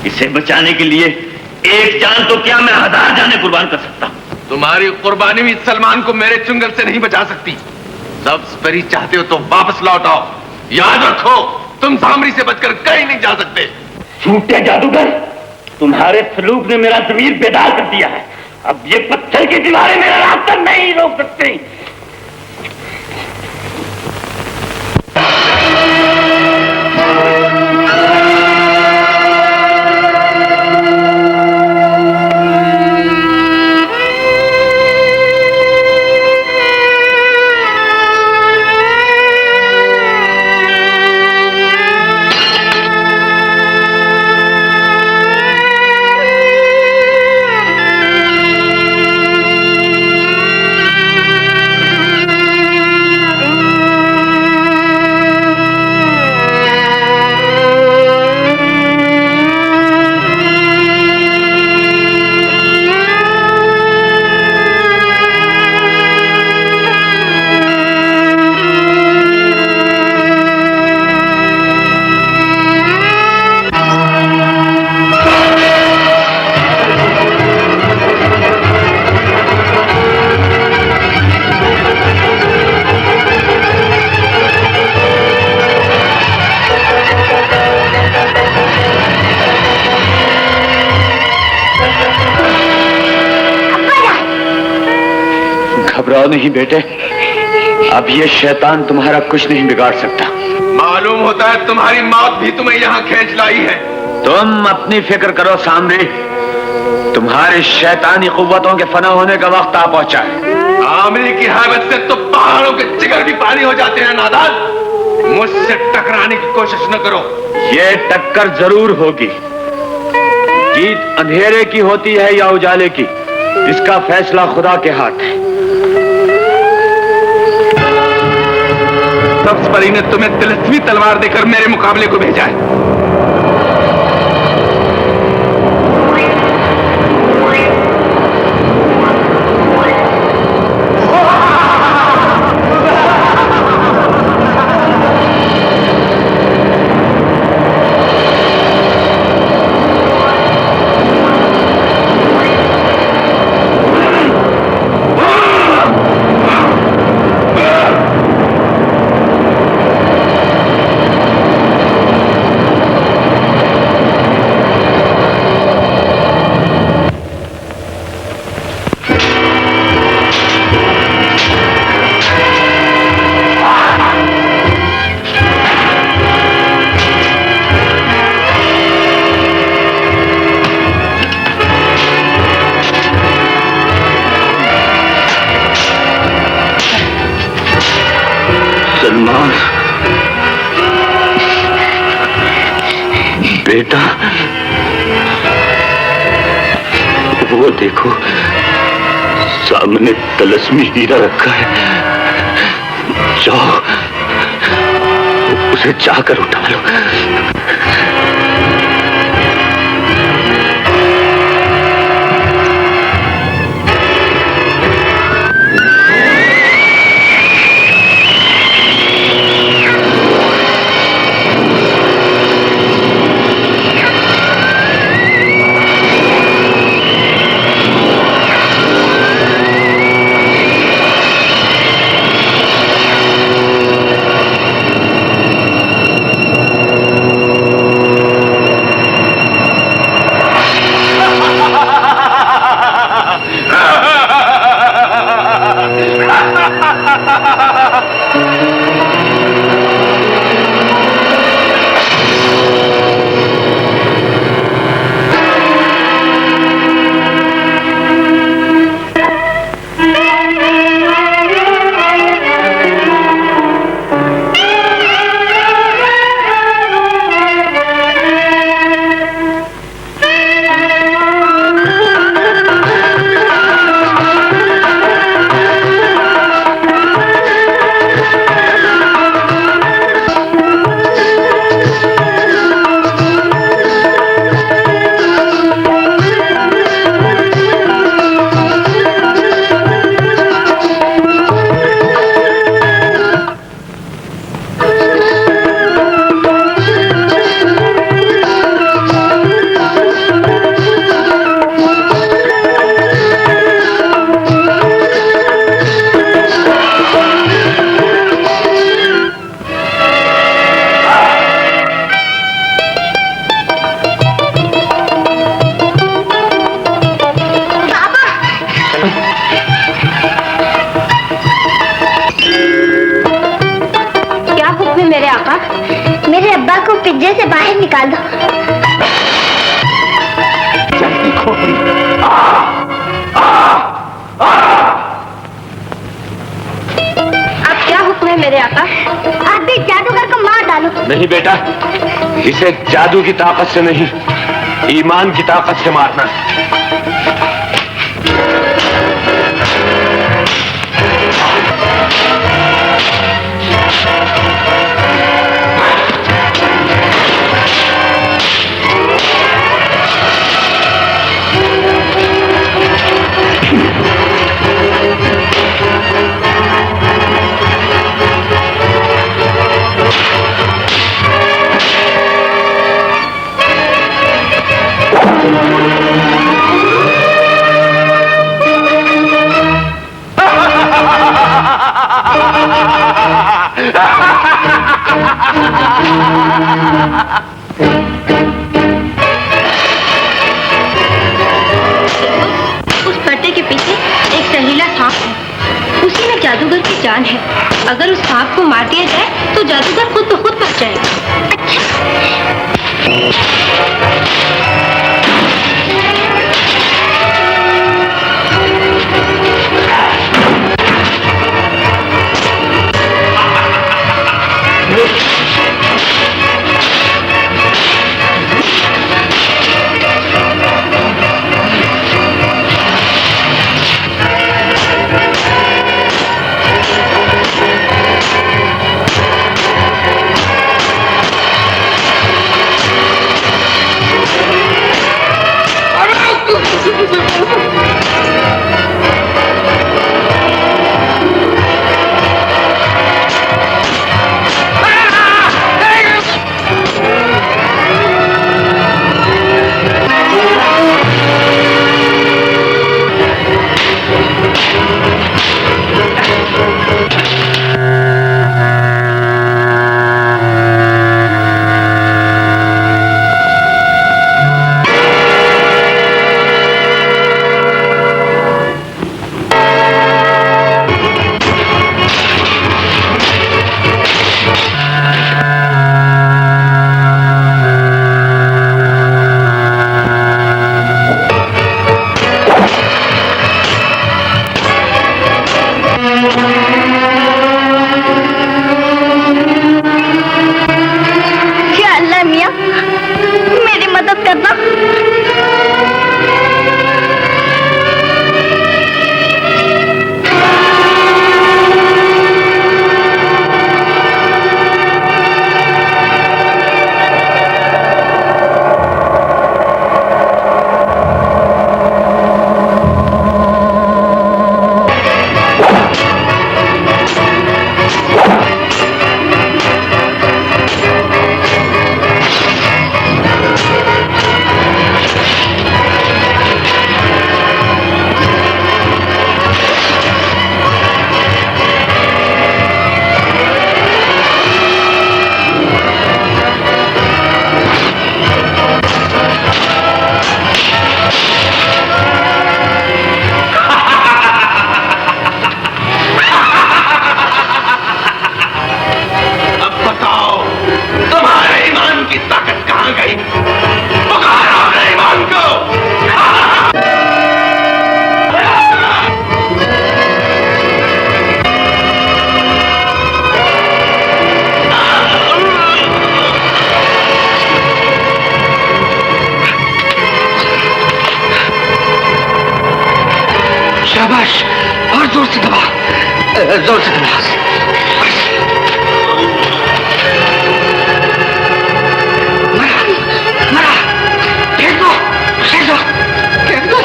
इसे बचाने के लिए एक जान तो क्या मैं 1000 जानें कुर्बान कर सकता हूं। तुम्हारी कुर्बानी भी सलमान को मेरे चुंगल से नहीं बचा सकती। सब्ज परी चाहते हो तो वापस लौट आओ। याद रखो, तुम सामरी से बचकर कहीं नहीं जा सकते। झूठे जादूगर, तुम्हारे सलूक ने मेरा ज़मीर बेदार कर दिया है। अब ये पत्थर की दीवारें मेरा रास्ता नहीं रोक सकती। घबराओ नहीं बेटे, अब ये शैतान तुम्हारा कुछ नहीं बिगाड़ सकता। मालूम होता है तुम्हारी मौत भी तुम्हें यहाँ खींच लाई है। तुम अपनी फिक्र करो सामरी, तुम्हारी शैतानी कुव्वतों के फना होने का वक्त आ पहुंचा है। आमरी की हैबत से तो पहाड़ों के जिगर भी पानी हो जाते हैं। नादान, मुझसे टकराने की कोशिश न करो। ये टक्कर जरूर होगी। जीत अंधेरे की होती है या उजाले की, इसका फैसला खुदा के हाथ है। सब्ज परी ने तुम्हें तिलस्मी तलवार देकर मेरे मुकाबले को भेजा है। बेटा, वो देखो सामने तलस्मी हीरा रखा है, जाओ उसे जाकर उठा लो। नहीं बेटा, इसे जादू की ताकत से नहीं, ईमान की ताकत से मारना है। बलवान है। अगर उस सांप को मार दिया जाए तो जादूगर खुद ब खुद मर जाएगा। शाबाश, और जोर से दबा, जोर से दबा। मरा, मरा, फेंक दो, फेंक दो, फेंक दो,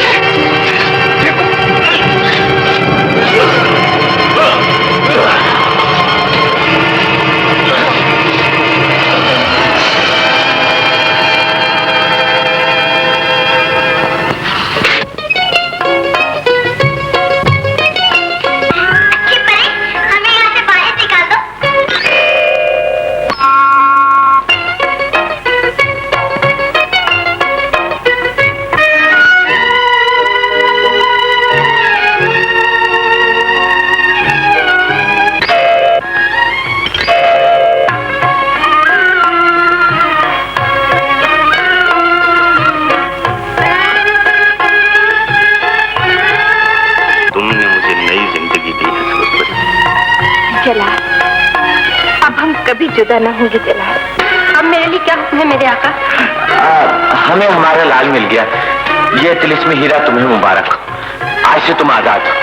कभी जुदा ना होंगे जलाल। अब मेरे लिए क्या हुक्म है मेरे आका? हमें हमारा लाल मिल गया। ये तिलिस्मी हीरा तुम्हें मुबारक। आज से तुम आजाद हो।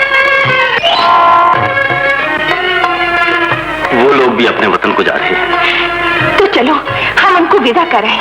वो लोग भी अपने वतन को जा रहे हैं। तो चलो हम उनको विदा कराएं।